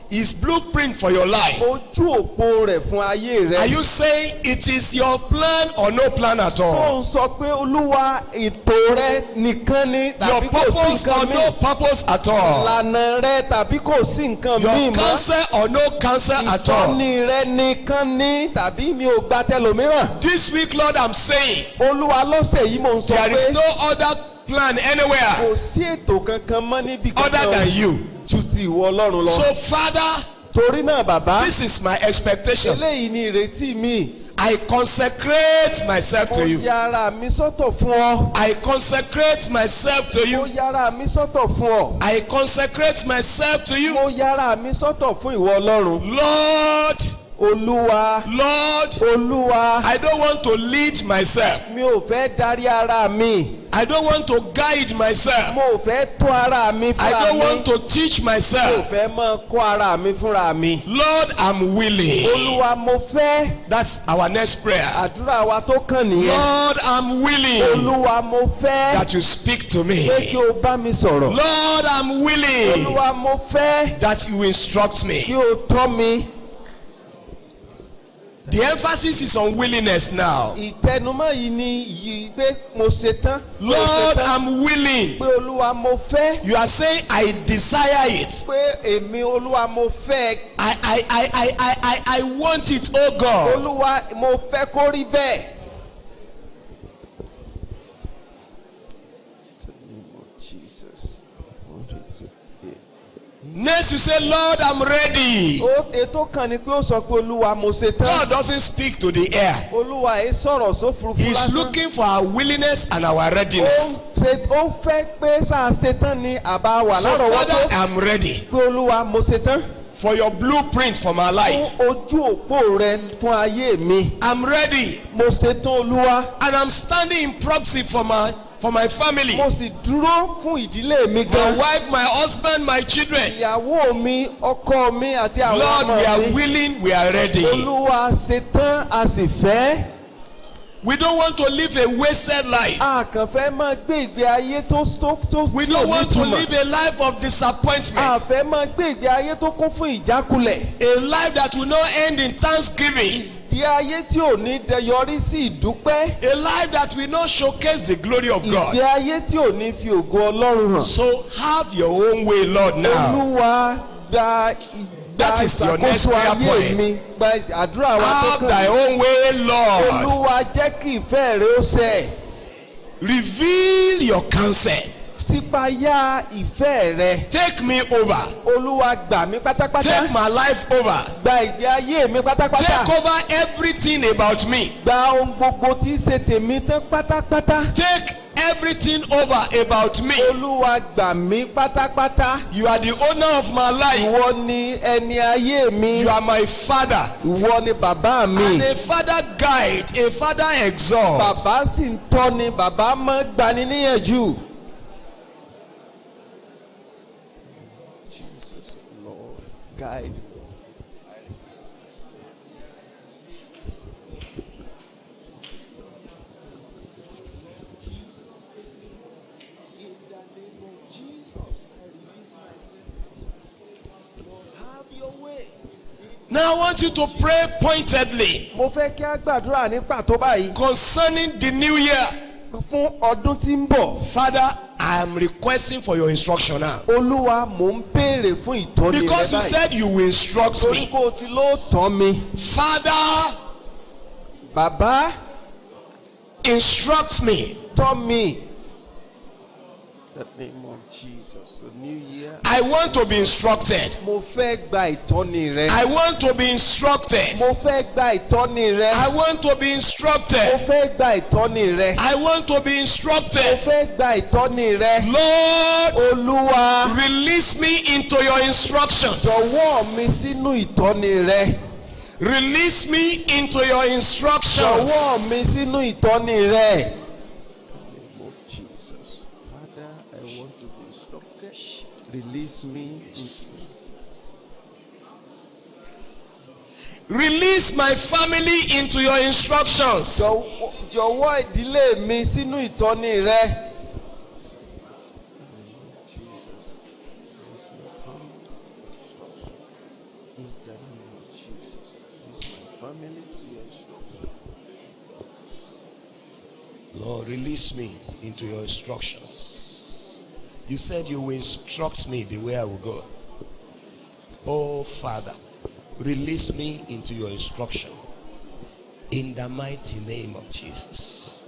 his blueprint for your life. Ojú òpó rẹ̀ fún ayé rẹ. Are you saying it is your plan or no plan at all? Sọ pé Olúwa ètò rẹ nìkan ni Your tàbí kò sí purpose or nǹkan no míì. purpose at all? Ìlànà rẹ tàbí kò sí nǹkan míì Your mọ́. cancer or no cancer at all? Ìtọ́ni rẹ nìkan ni tàbí mi ò gba tẹlòmíràn. This week, Lord, I'm saying Olúwa lọ́sẹ̀ yìí mò ń sọ there is pé no other plan anywhere kò sí ètò kankan mọ́ níbi other than you. ju ti ìwọ Ọlọ́run lọ. So, Father, Torí náà bàbá, this is my expectation. eléyìí ni ìrètí mi. I consecrate myself Mo to you. ya ara mi sọ́tọ̀ fún ọ. I consecrate myself to Mo you. ya ara mi sọ́tọ̀ fún ọ. I consecrate myself to you. Mo ya ara mi sọ́tọ̀ fún ìwọ Ọlọ́run. Lord, Olúwa, Lord, Olúwa, I don't want to lead myself. mi ò fẹ́ darí ara mi. I don't want to guide myself. Mo ò fẹ́ tọ́ ara mi I fúnra don't mi. want to teach Mo ò myself. fẹ́ máa kọ́ ara mi fúnra mi. Lord, I'm willing. Olúwa, mo fẹ́. That's our next prayer. Àdúrà wa tó kàn nìyẹn. Lord, I'm willing Olúwa, mo fẹ́. that you speak to me. Pé kí o bá mi sọ̀rọ̀. Lord, I'm willing Olúwa, mo fẹ́. that you instruct Kí me. o tọ́ mi. The emphasis is on willingness now. Ìtẹnumọ́ yìí ni yìí pé mo ṣe tán. Lord, I'm willing. Pé Olúwa, mo fẹ́. You are saying I desire it. Pé èmi Olúwa, mo fẹ́. I want it, oh God. Olúwa, mo fẹ́ kó rí bẹ́ẹ̀. Next you say, Lord, I'm ready. Ètò kan ni pé ó sọ pé Olúwa, mo ṣe tán. God doesn't speak to the air. Olúwa ẹ sọ̀rọ̀ sófurufú He's lásán. looking for our willingness and our readiness. Ó fẹ́ pé sáà ṣe tán ni àbá wà So Father, lárọ̀ọ́wọ́tó. I'm ready Pé Olúwa, mo ṣe tán. for your blueprint for my Fún life. ojú òpó rẹ fún ayé mi. I'm ready Mo ṣe tán Olúwa. and I'm standing in proxy for my family. Mo sì dúró fún ìdílé mi My gan. wife, my husband, my children. Ìyàwó mi, ọkọ mi àti àwọn Lord, we ọmọ are mi. willing, we are ready. Olúwa ṣe tán a sì fẹ́. We don't want to live a wasted life. A kàn fẹ́ máa gbé ìgbé ayé tó We tí ò don't want to nítumọ̀. live a life of A disappointment. fẹ́ máa gbé ìgbé ayé tó kún fún ìjákulẹ̀. A life that will not end in thanksgiving. Ìgbé ayé tí ò ní yọrí sí ìdúpẹ́. A life that will not showcase the glory of God. Ìgbé ayé tí ò ní fi ògo Ọlọ́run hàn. So have your own way, Lord, now. Olúwa, gba That is your next ìṣàkóso prayer ayé point. mi. Gba àdúrà wa tó Have kàn thy mí. own way, Lord. Olúwa, jẹ́ kí ìfẹ́ rẹ ó ṣẹ. Reveal your counsel. Sípayá ìfẹ́ rẹ. Take me over. Olúwa, gbà mí pátápátá. Take my life over. Gba ìgbé ayé mi pátápátá. Take over everything about me. Gba ohun gbogbo tí í ṣe tèmi tán pátápátá. Take everything over about me. Olúwa, gbà mí pátápátá. You are the owner of my life. Ìwọ ni ẹni ayé mi. You are my father. Ìwọ ni bàbá mi. And a father guide, a father exhort. Bàbá sì ń tọ́ ni, bàbá máa ń gbani níyànjú. Jesus, Lord, guide me. Now I want you to pray pointedly Mo fẹ́ kí a gbàdúrà ní pàtó báyìí concerning the new year. fún ọdún tí ń bọ̀. Father, I am requesting for your instruction now. Olúwa, mò ń béèrè fún ìtọ́ni rẹ Because you báyìí. said you will instruct Torí me. pé o ti ló tọ́ mi. Father, Bàbá, instruct me. tọ́ mi. In the name of Jesus, the new year. I want to be instructed. Mo fẹ́ gba ìtọ́ni rẹ. I want to be instructed. Mo fẹ́ gba ìtọ́ni rẹ. I want to be Mo instructed. fẹ́ gba ìtọ́ni rẹ. I want to be Mo instructed. fẹ́ gba ìtọ́ni rẹ. Lord, Olúwa, release me into your instructions. jọ̀wọ́ mi sínú ìtọ́ni rẹ. Release me into your instructions. Jọ̀wọ́ mi sínú ìtọ́ni rẹ. Jesus, Father, I want to be instructed. Release me. Release my family into your instructions. Jọ̀wọ́ ìdílé mi sínú ìtọ́ni rẹ. Lord, release me into your instructions. You said you will instruct me the way I will go. Oh, Father, release me into your instruction. In the mighty name of Jesus.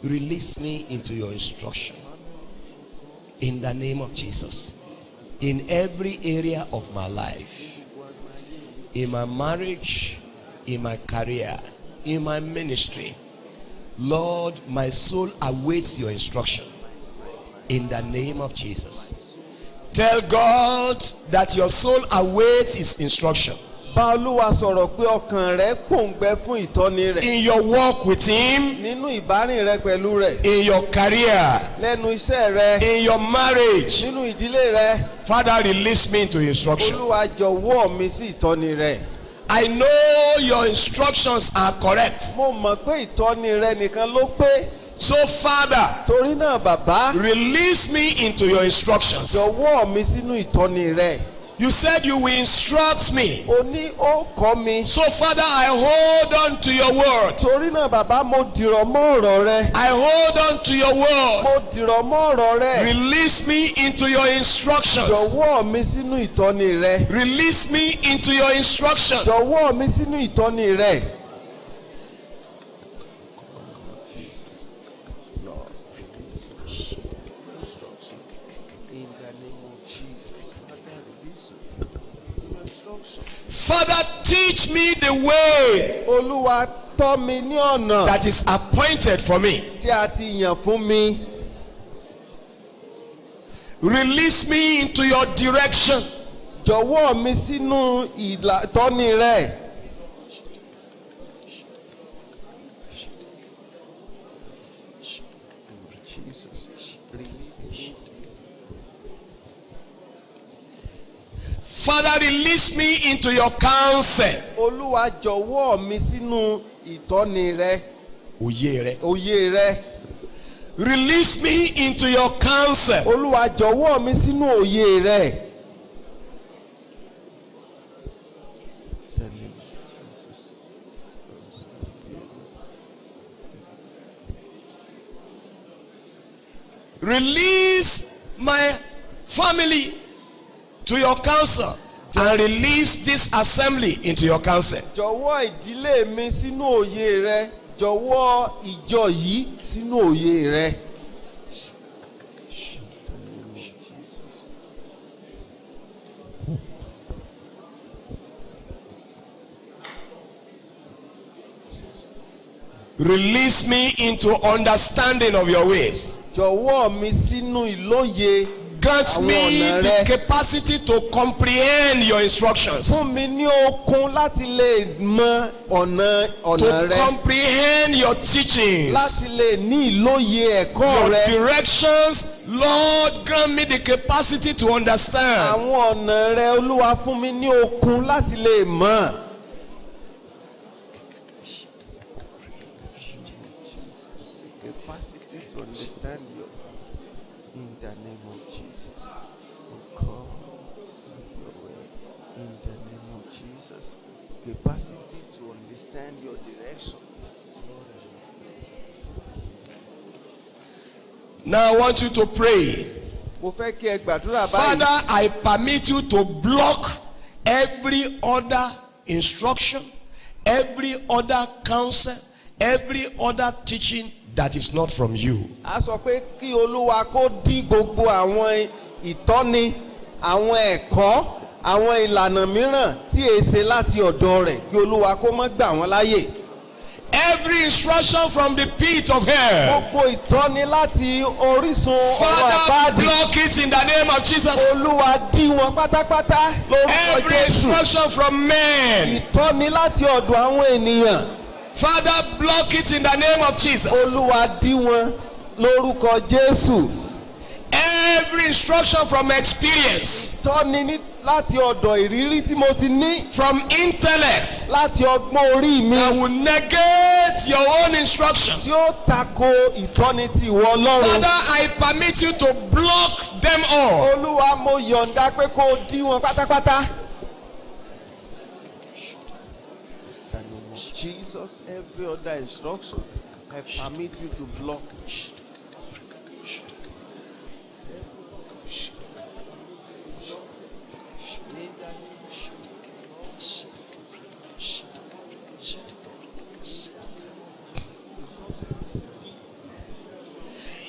Release me into your instruction. In the name of Jesus. In every area of my life. In my marriage, in my career, in my ministry. Lord, my soul awaits your instruction. In the name of Jesus. Tell God that your soul awaits his instruction. Bá Olúwa sọ̀rọ̀ pé ọkàn rẹ pòǹgbẹ fún ìtọ́ni rẹ̀. In your walk with him. Nínú ìbárìn rẹ pẹ̀lú rẹ̀. In your career. Lẹ́nu iṣẹ́ rẹ. In your marriage. Nínú ìdílé rẹ. Father, release me into instruction. Olúwa jọ̀wọ́ mi sí ìtọ́ni rẹ. I know your instructions are correct. Mo mọ̀ pé ìtọ́ni rẹ nìkan ló pé. So, Father, torí náà bàbá. release me into your instructions. Jọ̀wọ́ mi sínú ìtọ́ni rẹ. You said you will instruct me. O ní ó kọ́ mi. So, Father, I hold on to your word. Torí náà bàbá, mo dìrọ̀ mọ́ ọ̀rọ̀ rẹ. I hold on to your word. Mo dìrọ̀ mọ́ ọ̀rọ̀ rẹ. Release me into your instructions. Jọ̀wọ́ mi sínú ìtọ́ni rẹ. Release me into your instructions. Jọ̀wọ́ mi sínú ìtọ́ni rẹ. Father, teach me the way. Olúwa tọ́ mi ní ọ̀nà. That is appointed for me. Tí a ti yàn fún mi. Release me into your direction. Jọ̀wọ́ mi sínú ìtọ́ni rẹ. Father, release me into your counsel. Olúwa jọ̀wọ́ mi sínú ìtọ́ni rẹ. Òye rẹ. Òye rẹ. Release me into your counsel. Olúwa jọ̀wọ́ mi sínú òye rẹ. Release my family to your counsel and release this assembly into your counsel. Jọ̀wọ́ ìdílé mi sínú òye rẹ. Jọ̀wọ́ ìjọ yìí sínú òye rẹ. Release me into understanding of your ways. Jọ̀wọ́ mi sínú ìlóye. Grant me the capacity to comprehend your instructions. Fún mi ní okun láti lè mọ ọ̀nà rẹ. To comprehend your teachings. Láti lè ní ìlóye ẹ̀kọ́ rẹ. Your directions, Lord, grant me the capacity to understand. Àwọn ọ̀nà rẹ, Olúwa, fún mi ní okun láti lè mọ̀. Capacity to understand you in the name of Jesus. Oh God, your way in the name of Jesus. Capacity to understand your direction. Now I want you to pray. Father, I permit you to block every other instruction, every other counsel, every other teaching that is not from you. A sọ pé kí Olúwa kó dí gbogbo àwọn ìtọ́ni, àwọn ẹ̀kọ́, àwọn ìlànà mìíràn tí èsè láti ọ̀dọ̀ rẹ̀, kí Olúwa kó má gbà wọ́n láyè. Every instruction from the pit of hell. Gbogbo ìtọ́ni láti orísun ọ̀rọ̀ àpáàdì. Father, block it in the name of Jesus. Olúwa dí wọn pátápátá lórúkọ Jésù. Every instruction from men. Ìtọ́ni láti ọ̀dọ̀ àwọn ènìyàn. Father, block it in the name of Jesus. Olúwa dí wọn lórúkọ Jésù. Every instruction from experience. Ìtọ́ni láti ọ̀dọ̀ ìrírí tí mo ti ní. From intellect. Láti ọgbọ́n orí mi. I will negate your own instruction. Tí ó tako ìtọ́ni ti ìwọ Ọlọ́run. Father, I permit you to block them all. Olúwa, mo yọ̀ǹda pé kó o dí wọn pátápátá. Jesus, every other instruction I permit you to block.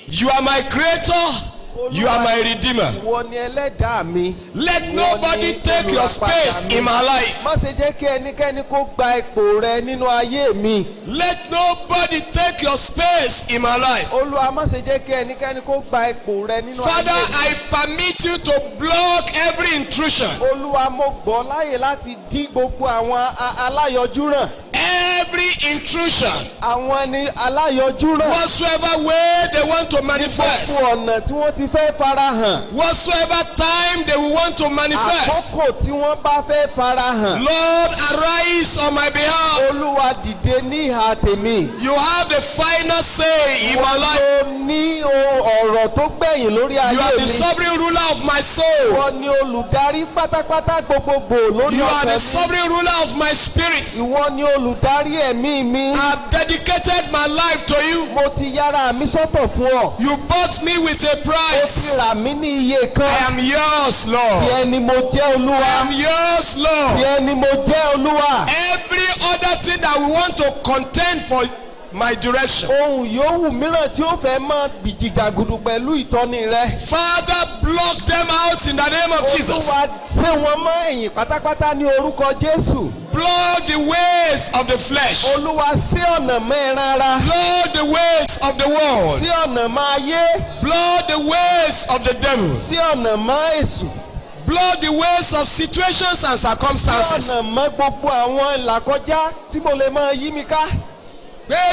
You are my creator. You are my redeemer. Ìwọ ni ẹlẹ́dàá mi. Let nobody take your space in my life. Má ṣe jẹ́ kí ẹnikẹ́ni kó gba ipò rẹ nínú ayé mi. Let nobody take your space in my life. Olúwa má ṣe jẹ́ kí ẹnikẹ́ni kó gba ipò rẹ nínú ayé mi. Father, I permit you to block every intrusion. Olúwa mo gbọ́ láyè láti dí gbogbo àwọn aláyọjúràn. Every intrusion. Àwọn ni aláyọjúràn. Whatsoever way they want to manifest. Gbogbo ọ̀nà tí wọ́n ti fẹ́ farahàn. Whatsoever time they will want to manifest. Àkókò tí wọ́n bá fẹ́ farahàn. Lord, arise on my behalf. Olúwa dìde ní ìhà tèmi. You have the final say in my life. Wọ́n ní ọ̀rọ̀ tó gbẹ̀yìn lórí ayé mi. You are the sovereign ruler of my soul. Ìwọ ni olùdarí pátápátá gbogbogbò lórí ọkàn mi. You are the sovereign ruler of my spirit. Ìwọ ni olùdarí ẹ̀mí mi. I have dedicated my life to you. Mo ti yára mi sọ́tọ̀ fún ọ. You bought me with a Ó ti price. rà mí ní iye kan. I am yours, Lord. Tiẹ̀ ni mo jẹ́ Olúwa. I am yours, Lord. Tiẹ̀ ni mo jẹ́ Olúwa. Every other thing that we want to contend for my direction. Ohun yòówù mìíràn tí ó fẹ́ máa gbìjìgàgùdù pẹ̀lú ìtọ́ni rẹ. Father, block them out in the name of Jesus. Olúwa ṣé wọn mọ́ ẹ̀yìn pátápátá ní orúkọ Jésù. Block the ways of the flesh. Olúwa ṣí ọ̀nà mọ́ ẹran ara. Block the ways of the world. Sí ọ̀nà mọ́ ayé. Block the ways of the devil. Sí ọ̀nà mọ́ èṣù. Block the ways of situations and Sí circumstances. ọ̀nà mọ́ gbogbo àwọn ìlàkọjá tí mo lè máa yí mi ká.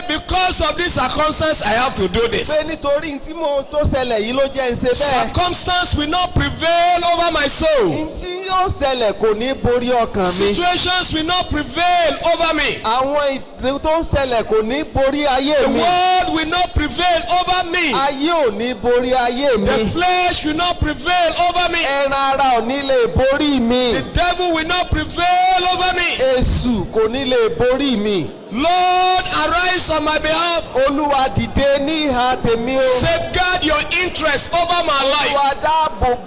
Because of this circumstance, I have to do this. Pé nítorí tí mo tó ṣẹlẹ̀ yìí ló jẹ́ ń ṣe bẹ́ẹ̀. Circumstance will not prevail over my soul. Tí yóò ṣẹlẹ̀ kò ní borí ọkàn mi. Situations will not prevail over me. Àwọn ìtàn tó ń ṣẹlẹ̀ kò ní borí ayé The mi. world will not prevail over me. Ayé ò ní borí ayé mi. The flesh will not prevail over me. Ẹran ara ò ní lè borí mi. The devil will not prevail over me. Èṣù kò ní lè borí mi. Lord, arise on my behalf. Olúwa dìde ní ìhà tèmi o. Safeguard your interest over my life. Olúwa dáàbò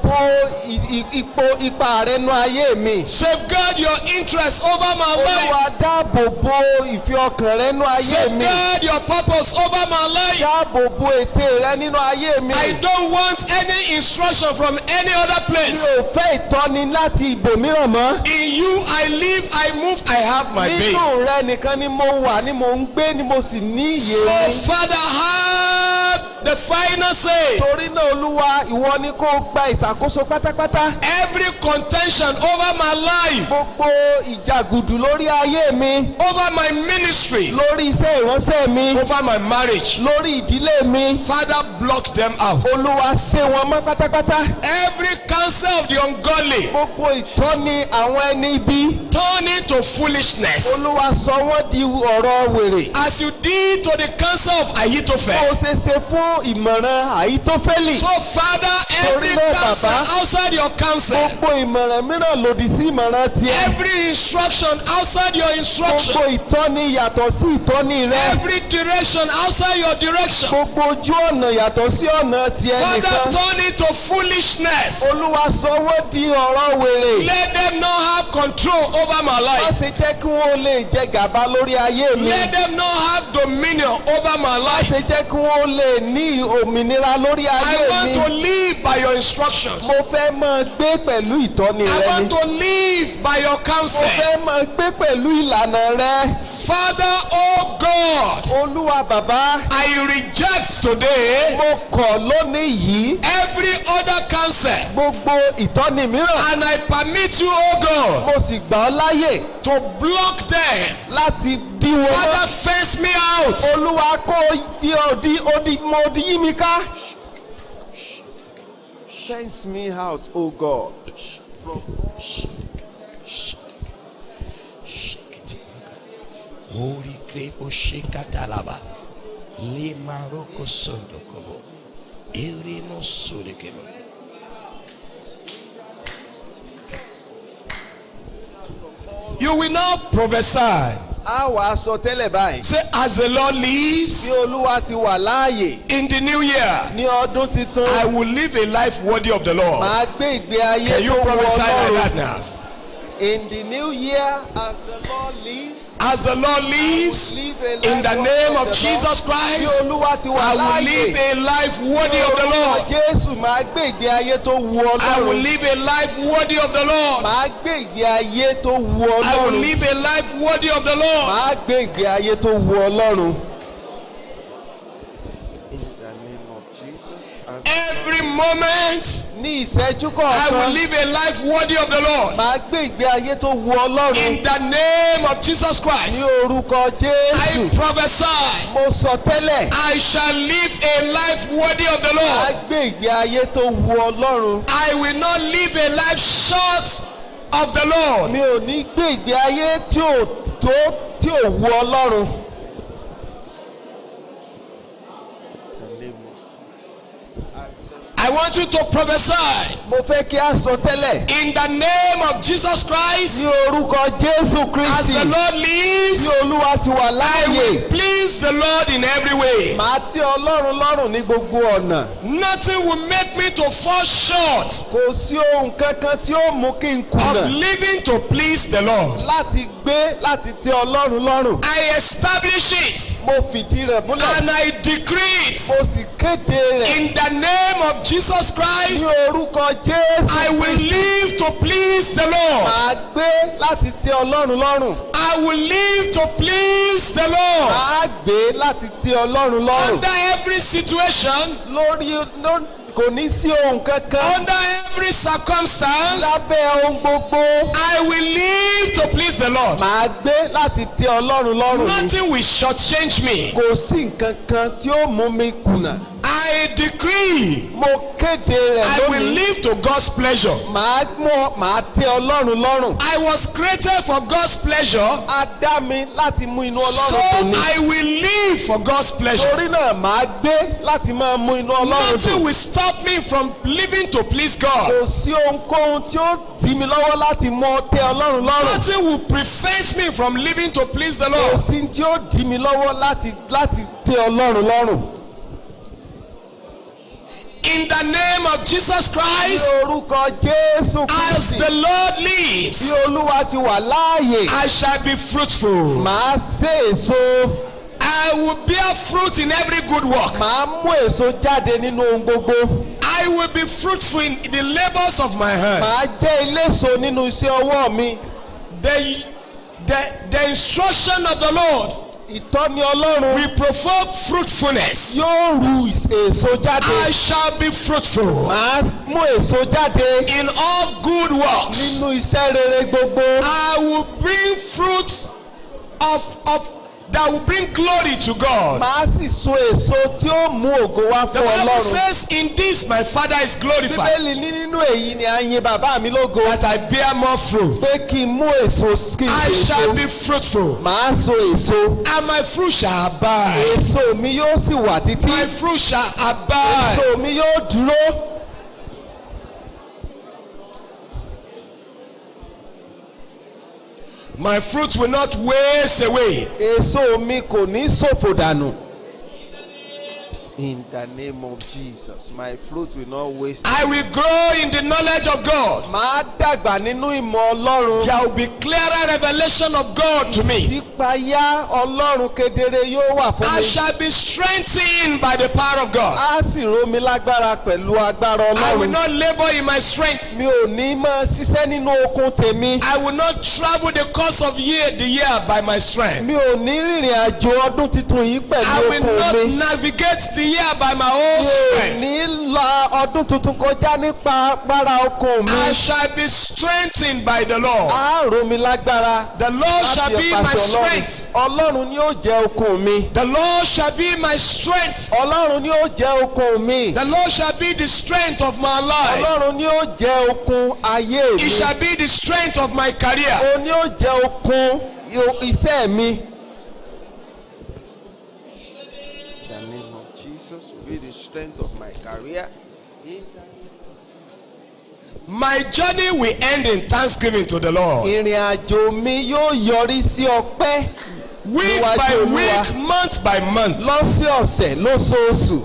bo ipa rẹ nú ayé mi. Safeguard your interest over my life. Olúwa dáàbò bo ìfẹ́ ọkàn rẹ nú ayé mi. Safeguard your purpose over my life. Dáàbò bo ète rẹ nínú ayé mi. I don't want any instruction from any other Mi place. ò fẹ́ ìtọ́ni láti ibòmíràn mọ́. In you I live, I move, I have my being. Nínú rẹ nìkan ni mo wà ni mo ń gbé ni mo sì ní ìyè So mi. Father, have the final say. Torí náà Olúwa ìwọ ni kó gba ìṣàkóso pátápátá. Every contention over my life, Gbogbo ìjàgùdù lórí ayé mi. over my ministry, Lórí iṣẹ́ ìránṣẹ́ mi. over my marriage, Lórí ìdílé mi. Father, block them out. Olúwa ṣe wọn mọ́ pátápátá. Every counsel of the ungodly, Gbogbo ìtọ́ni àwọn ẹni ibi. turn into foolishness. Olúwa sọ wọ́n di ọ̀rọ̀ wèrè. As you did to the counsel of Ó Ahithophel. ṣe ṣe fún ìmọ̀ràn Àhítófélì. So Father, every Torí náà, counsel Baba, outside your counsel, Gbogbo ìmọ̀ràn mìíràn lòdì sí ìmọ̀ràn tiẹ̀. every instruction outside your instruction, Gbogbo ìtọ́ni yàtọ̀ sí ìtọ́ni rẹ. every direction outside your direction, Gbogbo ojú ọ̀nà yàtọ̀ sí ọ̀nà tiẹ̀ Father, nìkan. turn it to foolishness. Olúwa sọ wọ́n di ọ̀rọ̀ wèrè. Let them not have control over my Má life. ṣe jẹ́ kí wọ́n lè jẹ gàba lórí ayé mi. Let them not have dominion over my Má life. ṣe jẹ́ kí wọ́n lè ní òmìnira lórí I ayé want to mi. live by your instructions. Mo fẹ́ máa gbé pẹ̀lú ìtọ́ni I rẹ want ni. to live by your Mo counsel. fẹ́ máa gbé pẹ̀lú ìlànà rẹ. Father, oh God, Olúwa bàbá, I reject today mo kọ̀ lónìí yìí every other counsel, gbogbo ìtọ́ni mìíràn. and I permit you, oh God, Mo sì gbà ọ́ láyè to block them. láti dí wọn mọ́. Father, fence me out. Olúwa kó fi mo di yí mi ká. Fence me out, O God. Ori krepo shekatalaba. Le maroko sondokobo. Eremo sodekebo. You will now prophesy. a wàá sọ tẹ́lẹ̀ báyìí. Say, as the Lord lives, Bí Olúwa ti wà láàyè in the new year, ní ọdún titun. I will live a life worthy of the Lord. Màá gbé ìgbé ayé Can you tó wù prophesy like Ọlọ́run. that now? In the new year, as the Lord lives, As the Lord lives, live a in the life name worthy of the Jesus Lord. Bí Christ, Olúwa ti wà I will láàyè. live a life worthy of the Lord. Jésù máa gbé ìgbé ayé tó wù I will Ọlọ́run. live a life worthy of the Lord. Màá gbé ìgbé ayé tó wù I will Ọlọ́run. live a life worthy of the Lord. Màá gbé ìgbé ayé tó wù Ọlọ́run. In the name of Jesus. Every moment, Ní ìṣẹ́jú I will kọ̀ọ̀kan. live a life worthy of the Lord. Màá gbé ìgbé ayé tó wù Ọlọ́run. In the name of Jesus Ní Christ, orúkọ I Jésù. prophesy, Mo sọ tẹ́lẹ̀. I shall live a life worthy of the Màá Lord. gbé ìgbé ayé tó wù Ọlọ́run. I will not live a life short of the Lord. Mi ò ní gbé ìgbé ayé tí ò wù Ọlọ́run. I want you to prophesy Mo fẹ́ kí a sọ tẹ́lẹ̀. in the name of Jesus Christ. Ní orúkọ Jésù As Kristi. the Lord lives, Bí Olúwa ti wà I láàyè. will please the Lord in every way. Màá tẹ́ Ọlọ́run lọ́rùn ní gbogbo ọ̀nà. Nothing will make me to fall short Kò sí ohun kankan tí ó mú kí n of kùnà living to please the Lord. láti gbé láti tẹ́ Ọlọ́run lọ́rùn. I establish it Mo fìdí rẹ̀ múlẹ̀. and I decree it Mo sì kéde rẹ̀. in the name of Jesus Ní Christ. orúkọ Jésù I will Kristi. live to please the Lord. Màá gbé láti tẹ́ Ọlọ́run lọ́rùn. I will live to please the Lord. Màá gbé láti tẹ́ Ọlọ́run lọ́rùn. Under every situation, Kò ní sí ohun kankan under every circumstance, lábẹ́ ohun gbogbo. I will live to please the Lord. Màá gbé láti tẹ́ Ọlọ́run lọ́rùn ni. Nothing will shortchange me. Kò sí nǹkan kan tí ó mú mi kùnà. I decree Mo kéde rẹ̀ I will lónìí. live to God's pleasure. Màá tẹ́ Ọlọ́run lọ́rùn. I was created for God's pleasure, A dá mi láti mú inú so Ọlọ́run dùn ni. I will live for God's pleasure. Torí náà màá gbé láti máa mú inú Ọlọ́run Nothing dùn. will stop me from living to please God. Kò sí ohunkóhun tí ó dí mi lọ́wọ́ láti mọ tẹ́ Ọlọ́run lọ́rùn. Nothing will prevent me from living to please the Kò Lord. sí tí ó dí mi lọ́wọ́ láti tẹ́ Ọlọ́run lọ́rùn. In the name of Jesus Ní Christ, orúkọ Jésù as Kristi. the Lord Bí lives, Olúwa ti wà láàyè. I shall be fruitful. Màá sé èso. I will bear fruit in every good work. Màá mú èso jáde nínú ohun gbogbo. I will be fruitful in the labors of my hand. Màá jẹ́ eléso nínú iṣẹ́ ọwọ́ mi. The instruction of the Lord Ìtọ́ni Ọlọ́run will provoke fruitfulness. yóò ru èso I jáde. shall be fruitful Màá mú èso jáde in all good works. nínú iṣẹ́ rere gbogbo. I will bring fruits that will bring glory to God. Màá sì so èso tí ó mú ògo wá The fún Bible Ọlọ́run. says, in this my Father is glorified, Bíbélì ní nínú èyí ni à ń yin bàbá mi lógo. that I bear more fruit. Pé kí n mú èso kí n I so shall èso. be fruitful, Màá so èso. and my fruit shall abide. Èso mi yóò sì wà títí. My fruit shall abide. Èso mi yóò dúró. My fruit will not waste away. Èso mi kò ní ṣòfò dànù. In the name of Jesus, my fruit will not waste. I will grow in the knowledge of God. Màá dàgbà nínú ìmọ̀ Ọlọ́run. There will be clearer revelation of God to me. Ìṣípayá Ọlọ́run kedere yóò wà fún I mi. shall be strengthened by the power of God. Á sì ró mi lágbára pẹ̀lú agbára I will Ọlọ́run. not labor in my strength. Mi ò ní máa ṣiṣẹ́ nínú okun tèmi. I will not travel the course of the year by my strength. Mi ò ní rìnrìn àjò ọdún tuntun yìí pẹ̀lú I will okun not mi. navigate the year by my own Mi ò strength. ní la ọdún tuntun kọjá nípa agbára okun mi. I shall be strengthened by the Lord. Á ró mi lágbára. The Lord shall be my strength. Ọlọ́run ni ó jẹ́ okun mi. The Lord shall be my strength. Ọlọ́run ni ó jẹ́ okun mi. The Lord shall be the strength of my life. Ọlọ́run ni ó jẹ́ okun ayé mi. It shall be the strength of my career. Òun ni ó jẹ́ okun iṣẹ́ mi. The name of Jesus will be the strength of my career. My journey will end in thanksgiving to the Lord. Ìrìn àjò mi yóò yọrí sí ọpẹ́. week by week, month by month. lọ́sọ̀ọ̀sẹ̀ lóṣooṣù.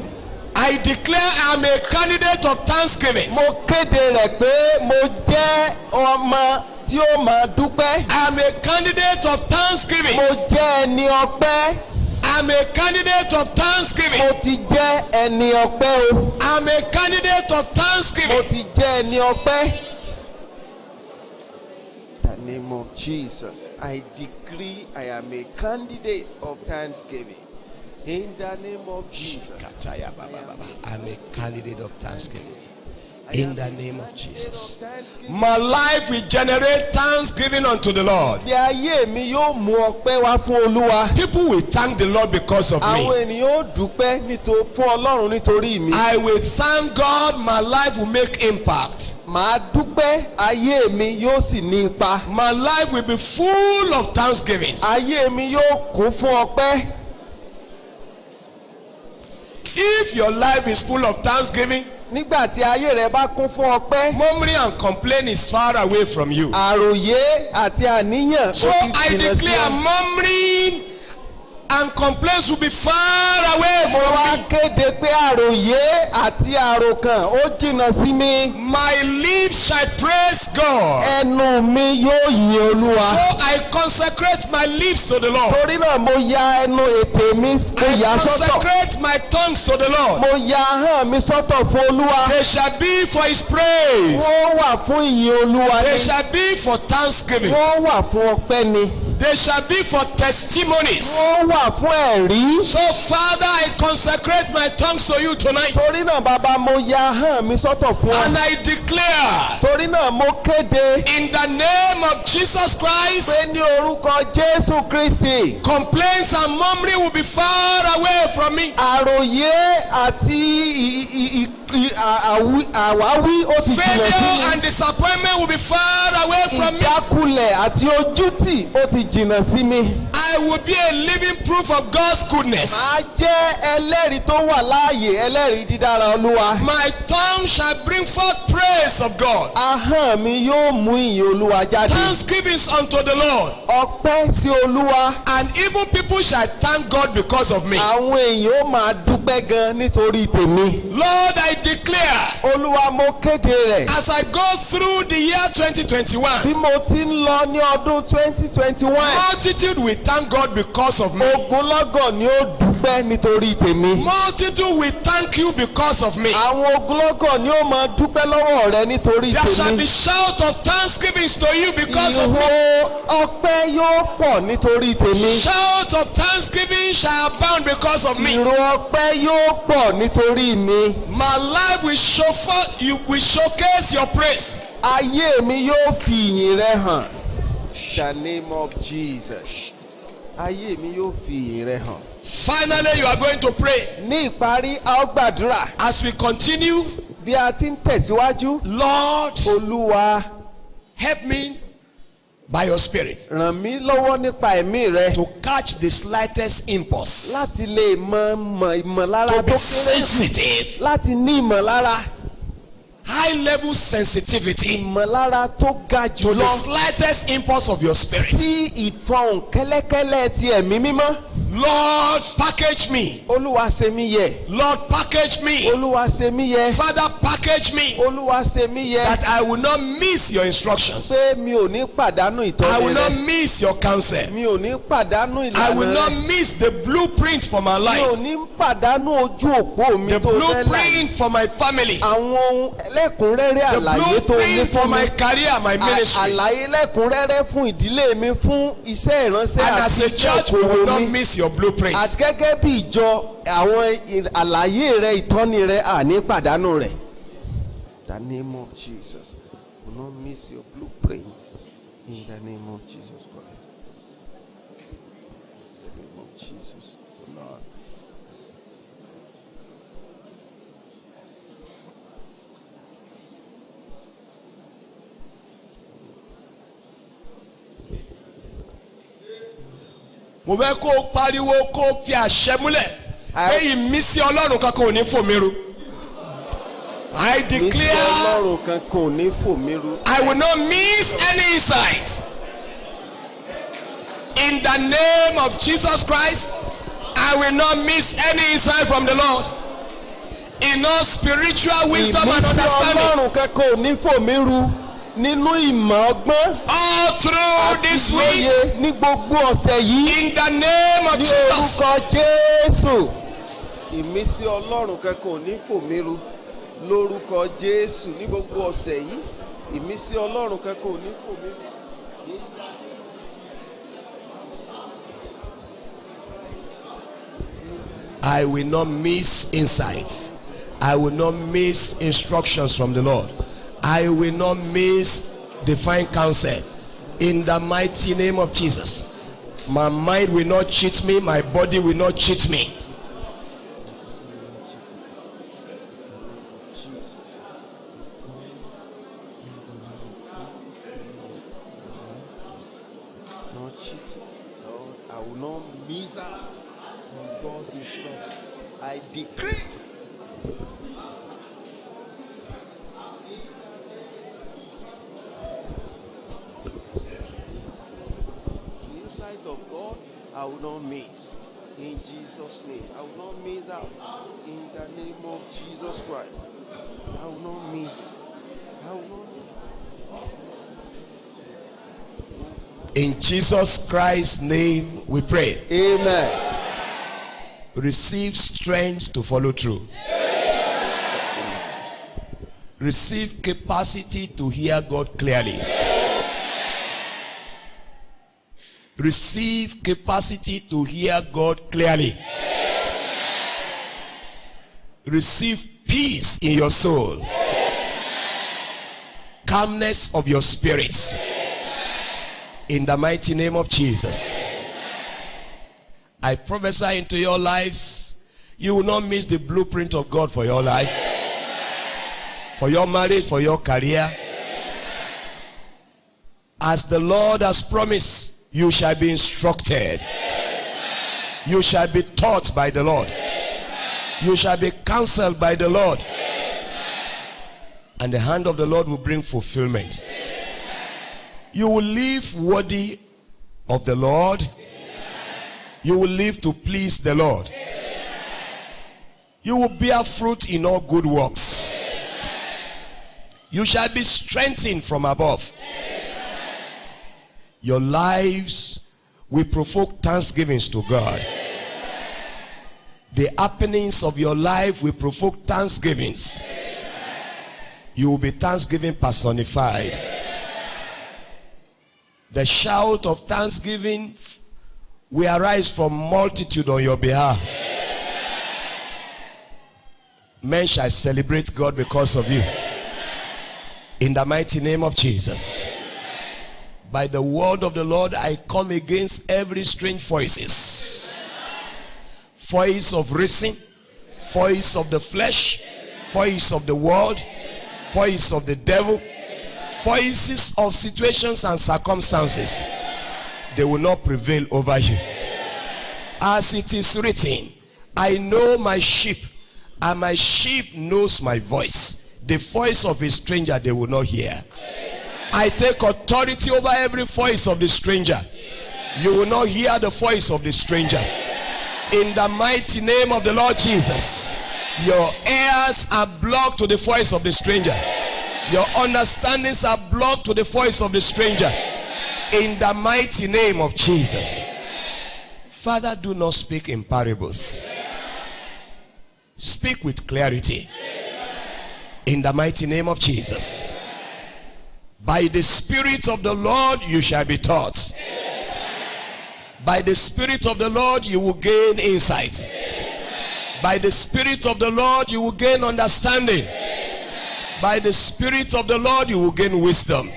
I declare I am a candidate of thanksgiving. mo kéde rẹ̀ pé mo jẹ́ ọmọ tí ó máa dúpẹ́. I am a candidate of thanksgiving. mo jẹ́ ẹni ọpẹ́. I am a candidate of thanksgiving. mo ti jẹ́ ẹni ọpẹ́ o. I am a candidate of mo thanksgiving. ti jẹ́ ẹni ọpẹ́. In the name of Jesus, I decree I am a candidate of thanksgiving. In the name of Jesus. I am a candidate of thanksgiving. In the name of Jesus. My life will generate thanksgiving unto the Lord. Bí ayé mi yóò mú ọpẹ́ wá fún Olúwa. People will thank the Lord because of Àwọn me. ènìyàn ó dúpẹ́ fún Ọlọ́run nítorí mi. I will thank God. My life will make impact. Màá dúpẹ́, ayé mi yóò sì ní ipa. My life will be full of thanksgivings. Ayé mi yóò kún fún ọpẹ́. If your life is full of thanksgiving, Nígbà tí ayé rẹ bá kún fún ọpẹ́, murmuring and complaint is far away from you. àròyé àti àníyàn So ó ti I jìnnà sí declare ọ. murmuring and complaints will be far away Mo from wá me. kéde pé àròyé àti àròkàn ó jìnnà sí mi. My lips shall praise God. Ẹnu mi yóò yìn Olúwa. So I consecrate my lips to the Lord. Torí náà mo ya ẹnu ètè mi, mo I yà sọ́tọ̀. consecrate my tongues to the Lord. Mo ya ahọ́n mi sọ́tọ̀ fún Olúwa. They shall be for his praise. Wọ́n wà fún ìyìn Olúwa They ni. shall be for thanksgiving. Wọ́n wà fún ọpẹ́ ni. They shall be for testimonies. Wọ́n wà fún ẹ̀rí. So Father, I consecrate my tongues to you tonight. Torí náà bàbá mo ya ahọ́n mi sọ́tọ̀ fún ọ. And I declare Torí náà mo kéde in the name of Jesus Christ, pé ní orúkọ Jésù Kristi. complaints and murmuring will be far away from me. Àròyé àti àwáwí ó ti jìnnà sí Failure mi. and disappointment will be far away from me. Ìjákulẹ̀ àti ojútì ó ti jìnnà sí mi. I will be a living proof of God's goodness. Màá jẹ́ ẹlẹ́rìí tó wà láàyè, ẹlẹ́rìí dídára Olúwa. My tongue shall bring forth praise of God. Ahọ́n mi yóò mú ìyìn Olúwa jáde. Thanksgivings unto the Lord. Ọpẹ́ sí Olúwa. And even people shall thank God because of me. Àwọn èèyàn ó máa dúpẹ́ gan nítorí tèmi. Lord, I declare, Olúwa mo kéde rẹ̀. as I go through the year 2021, Bí mo ti ń lọ ní ọdún 2021, multitude will thank God because of me. ogunlọ́gọ̀ ni ó dúpẹ́ nítorí tèmi. Multitude will thank you because of me. Àwọn ogunlọ́gọ̀ ni ó máa dúpẹ́ lọ́wọ́ rẹ nítorí There shall be tèmi. shout of thanksgivings to you because of me. Ìhó ọpẹ́ yóò pọ̀ nítorí tèmi. Shout of thanksgiving shall abound because of me. Ìró ọpẹ́ yóò pọ̀ nítorí mi. My life will show forth, you will showcase your praise. Ayé mi yóò fi ìyìn rẹ hàn. The name of Jesus. Ayé mi yóò fi ìyìn rẹ hàn. Finally, you are going to pray. Ní ìparí, a ó gbàdúrà. As we continue, Bí a ti ń tẹ̀síwájú, Lord, Olúwa help me by your spirit ràn mí lọ́wọ́ nípa ẹ̀mí rẹ to catch the slightest impulse, láti lè mọ ìmọ̀lára to tó be kéré jù, sensitive, láti ní ìmọ̀lára high level sensitivity ìmọ̀lára tó ga to the jùlọ slightest impulse of your spirit. sí ìfọ̀hùn kẹ́lẹ́kẹ́lẹ́ ti ẹ̀mí mímọ́. Lord, package me. Olúwa ṣe mí yẹ. Lord, package me. Olúwa ṣe mí yẹ. Father, package me Olúwa ṣe mí yẹ. that I will not miss your instructions. Pé mi ò ní pàdánù I will ìtọ́ni not rẹ. miss your counsel. Mi ò ní pàdánù I will ìlànà not rẹ. miss the blueprint for my Mi ò life, ní pàdánù ojú òpó mi the tó fẹ́ là. blueprint for my family, Àwọn ohun ẹlẹ́kùnrẹ́rẹ́ the àlàyé tó ní blueprint for fún my mi. career, my ministry. Àlàyé lẹ́kùnrẹ́rẹ́ fún ìdílé mi, fún iṣẹ́ ìránṣẹ́ And àti as a iṣẹ́ church, we will òkòwò not mi. miss your blueprint. Àti gẹ́gẹ́ bí ìjọ, àwọn àlàyé rẹ, ìtọ́ni rẹ, àní pàdánù rẹ̀. The name of Jesus. Will not miss your blueprint. In the name of Jesus Christ. In the name of Jesus, Lord. Mo fẹ́ kó o pariwo kó o fi àṣẹ múlẹ̀ pé ìmísí Ọlọ́run kankan ò ní fò mí ru. I Mísí declare Ọlọ́run kan kò ní fò mí ru. I will not miss any insight. In the name of Jesus Christ, I will not miss any insight from the Lord. In all spiritual wisdom and understanding, all through this week, in the name of Jesus. Ìmísí Ọlọ́run kẹ́kọ̀ọ́ ní fòmíru lórúkọ Jésù ní gbogbo ọ̀sẹ̀ yìí. Ìmísí Ọlọ́run kẹ́kọ̀ọ́ ní fòmíru. I will not miss insights. I will not miss instructions from the Lord. I will not miss divine counsel. In the mighty name of Jesus. My mind will not cheat me. My body will not cheat me. I will not miss out on God's instructions. I decree. The insight of God, I will not miss. In Jesus' name, I will not miss out. In the name of Jesus Christ, I will not miss it. I will not miss it. In Jesus Christ's name we pray. Amen. Receive strength to follow through. Receive capacity to hear God clearly. Receive capacity to hear God clearly. Receive peace in your soul. Calmness of your spirits. In the mighty name of Jesus. I prophesy into your lives, you will not miss the blueprint of God for your life, for your marriage, for your career. As the Lord has promised, you shall be instructed. You shall be taught by the Lord. You shall be counseled by the Lord. And the hand of the Lord will bring fulfillment. You will live worthy of the Lord. You will live to please the Lord. You will bear fruit in all good works. You shall be strengthened from above. Your lives will provoke thanksgivings to God. The happenings of your life will provoke thanksgivings. You will be thanksgiving personified. The shout of thanksgiving will arise from multitude on your behalf. Men shall celebrate God because of you. In the mighty name of Jesus. By the word of the Lord, I come against every strange voices. Voice of reason, voice of the flesh, voice of the world, voice of the devil, voices of situations and circumstances. They will not prevail over you. As it is written, I know my sheep, and my sheep knows my voice. The voice of a stranger they will not hear. I take authority over every voice of the stranger. You will not hear the voice of the stranger. In the mighty name of the Lord Jesus, your ears are blocked to the voice of the stranger. Your understandings are blocked to the voice of the stranger. In the mighty name of Jesus. Father, do not speak in parables. Speak with clarity. In the mighty name of Jesus. By the Spirit of the Lord you shall be taught. By the Spirit of the Lord you will gain insight. By the Spirit of the Lord you will gain understanding. By the Spirit of the Lord you will gain wisdom.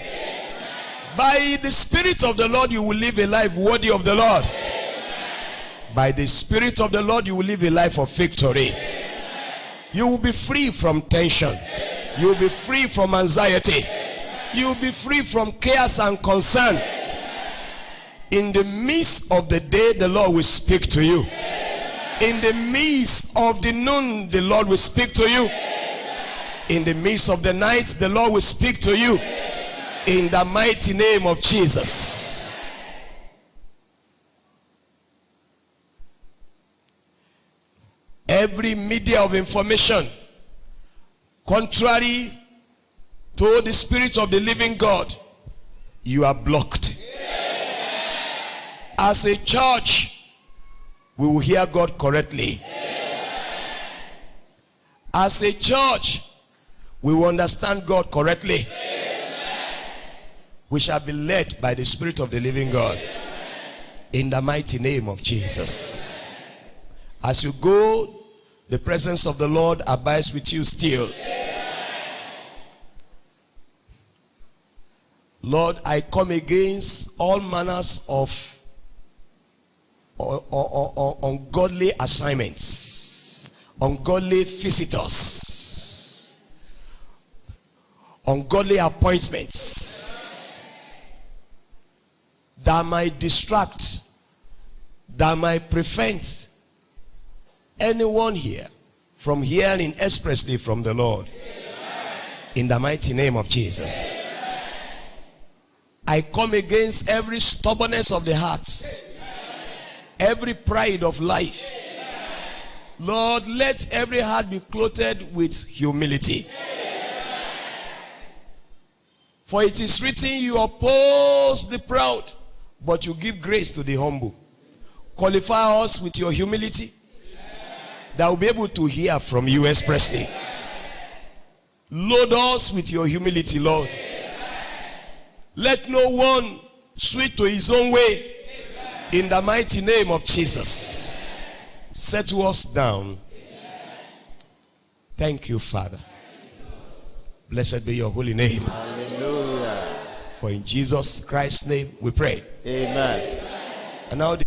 By the Spirit of the Lord you will live a life worthy of the Lord. By the Spirit of the Lord you will live a life of victory. You will be free from tension. You will be free from anxiety. You will be free from chaos and concern. In the midst of the day, the Lord will speak to you. In the midst of the noon, the Lord will speak to you. In the midst of the night, the Lord will speak to you. In the mighty name of Jesus. every media of information contrary to the Spirit of the living God, you are blocked. As a church, we will hear God correctly. As a church, we will understand God correctly. We shall be led by the Spirit of the living God. In the mighty name of Jesus. As you go, the presence of the Lord abides with you still. Lord, I come against all manners of ungodly assignments, ungodly visitors, ungodly appointments that might distract, that might prevent anyone here from hearing expressly from the Lord. In the mighty name of Jesus. I come against every stubbornness of the hearts, every pride of life. Lord, let every heart be clothed with humility. For it is written, you oppose the proud, but you give grace to the humble. Qualify us with your humility, that we'll be able to hear from you expressly. Load us with your humility, Lord. Let no one switch to his own way. In the mighty name of Jesus. Settle us down. Thank you, Father. Blessed be your holy name. Hallelujah. For in Jesus Christ's name we pray. Amen. And now the